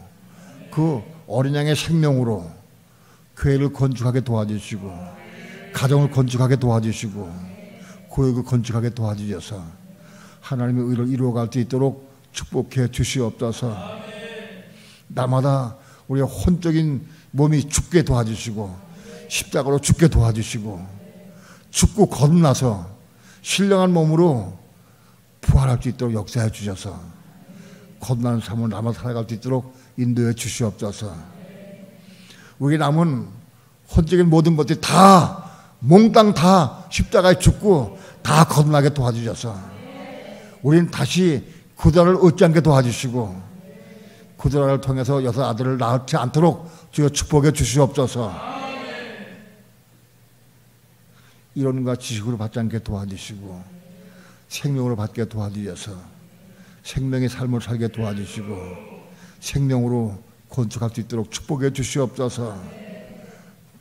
그 어린 양의 생명으로 교회를 건축하게 도와주시고 가정을 건축하게 도와주시고 교육을 건축하게 도와주셔서 하나님의 의를 이루어갈 수 있도록 축복해 주시옵소서. 날마다 우리의 혼적인 몸이 죽게 도와주시고 십자가로 죽게 도와주시고 죽고 거듭나서 신령한 몸으로 부활할 수 있도록 역사해 주셔서 거듭나는 삶을 남아 살아갈 수 있도록 인도해 주시옵소서. 우리 남은 혼적인 모든 것들이 다 몽땅 다 십자가에 죽고 다 거듭나게 도와주셔서 우리는 다시 구원을 얻지 않게 도와주시고 구원을 통해서 여섯 아들을 낳지 않도록 주여 축복해 주시옵소서. 이론과 지식으로 받지 않게 도와주시고 생명으로 받게 도와주셔서 생명의 삶을 살게 도와주시고 생명으로 건축할 수 있도록 축복해 주시옵소서.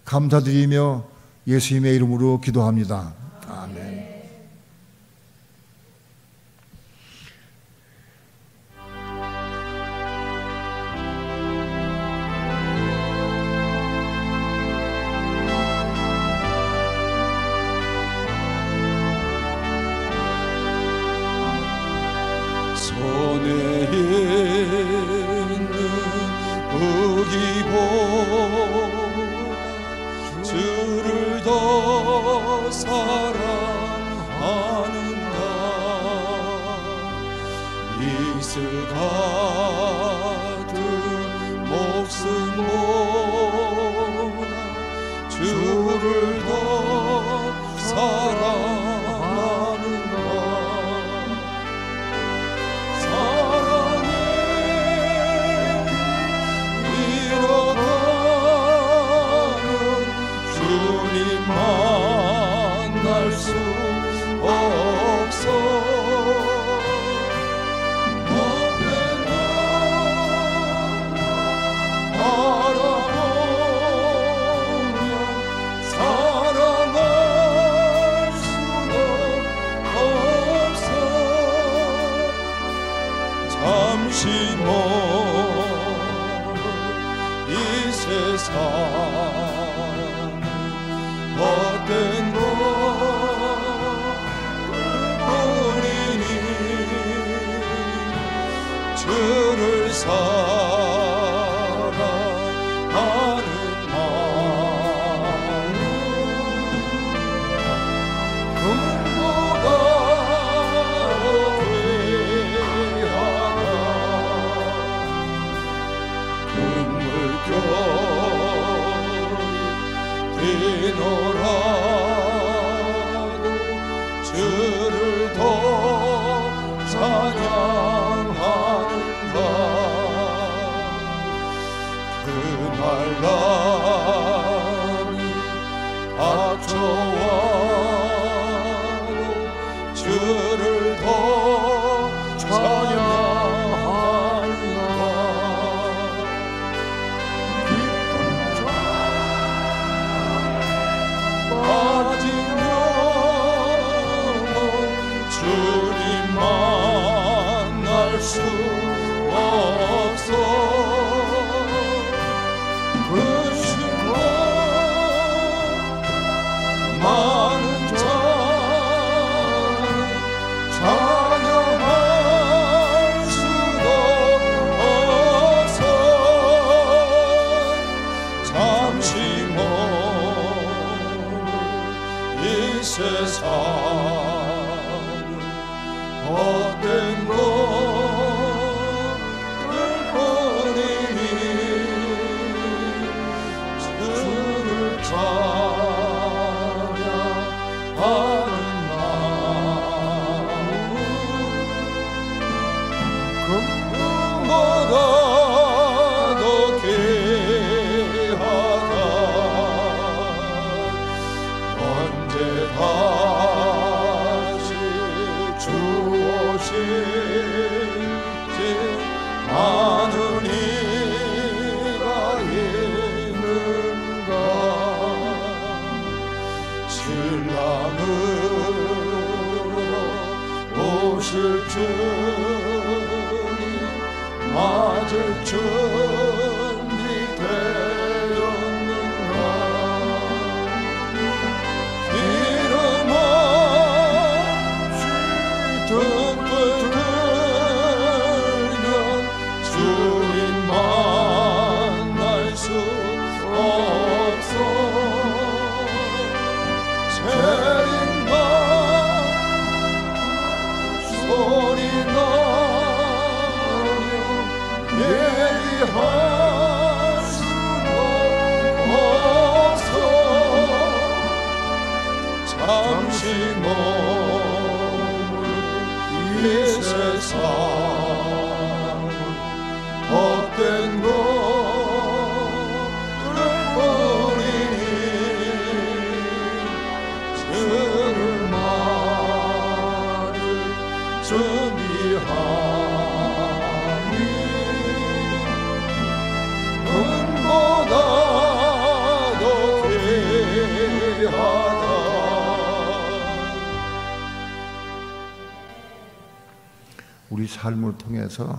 감사드리며 예수님의 이름으로 기도합니다. 아멘. 주를 더 사랑하는가 이슬 가득 목숨보다 주를 더 사랑하는가. 사랑에 잃어가는 주님 만날 수 없어. 잠시 먼 이 세상 헛된 것뿐이니 주를 사랑하는 마음 금보다 뛰노라도 주를 더 찬양하는가. 그날 날이 닥쳐와도 주를 더 찬양하는가. 빠진 영혼 주님 만날 수 없어. 그 심령 많은 자는 찬양할 수도 없어. 잠시 이 세상 헛된 것들뿐이니 주를 찬양하는 마음 금보다도 귀하다. 언제 다시 주 오실지 아는 이가 있는가. 신랑으로 오실 주님 맞을 준비되었는가. 기름 없이 등불 들면 주님 만날 수 없어. 재림과 소리 나며 예비할 수도 없어. 잠시 머물 이 세상 헛된 것들뿐이니 주를 맞을 준비하니 금보다도 귀하다. 우리 삶을 통해서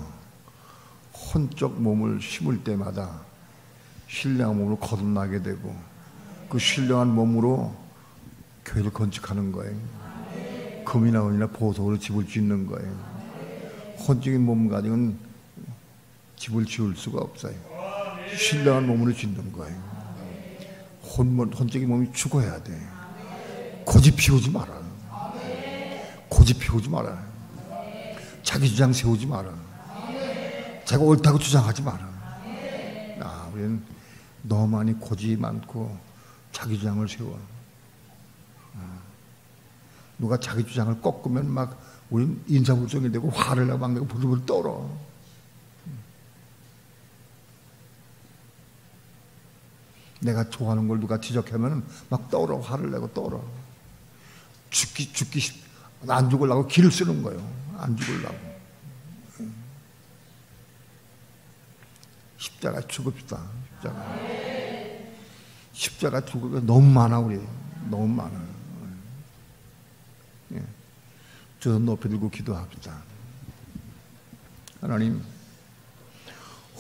혼적 몸을 심을 때마다 신령한 몸으로 거듭나게 되고 그 신령한 몸으로 교회를 건축하는 거예요. 금이나 은이나 보석으로 집을 짓는 거예요. 혼적인 몸 가지고는 집을 지을 수가 없어요. 신령한 몸으로 짓는 거예요. 혼적인 몸이 죽어야 돼. 고집 피우지 마라. 고집 피우지 마라. 자기 주장 세우지 마라. 자기가 옳다고 주장하지 마라. 우리는 너무 많이 고집이 많고 자기 주장을 세워. 누가 자기 주장을 꺾으면 막 우리는 인사불성이 되고 화를 내고 막 내고 부르부르 떨어. 내가 좋아하는 걸 누가 지적하면 막 떨어. 화를 내고 떨어. 안 죽으려고 길을 쓰는 거예요. 안 죽으려고. 십자가 죽읍시다. 십자가 죽으면 너무 많아. 우리 너무 많아. 저 높이 들고 기도합시다. 하나님,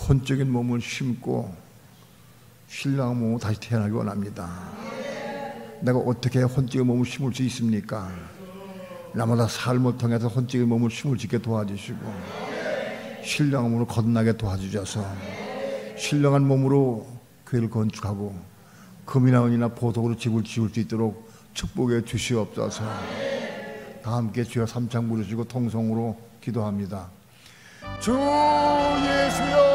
혼적인 몸을 심고 신령한 몸으로 다시 태어나기 원합니다. 내가 어떻게 혼적인 몸을 심을 수 있습니까? 나마다 삶을 통해서 혼적인 몸을 심을 수 있게 도와주시고 신령한 몸으로 거듭나게 도와주셔서 신령한 몸으로 교회를 건축하고 금이나 은이나 보석으로 집을 지을 수 있도록 축복해 주시옵소서. 다 함께 주여 삼창 부르시고 통성으로 기도합니다. 주 예수여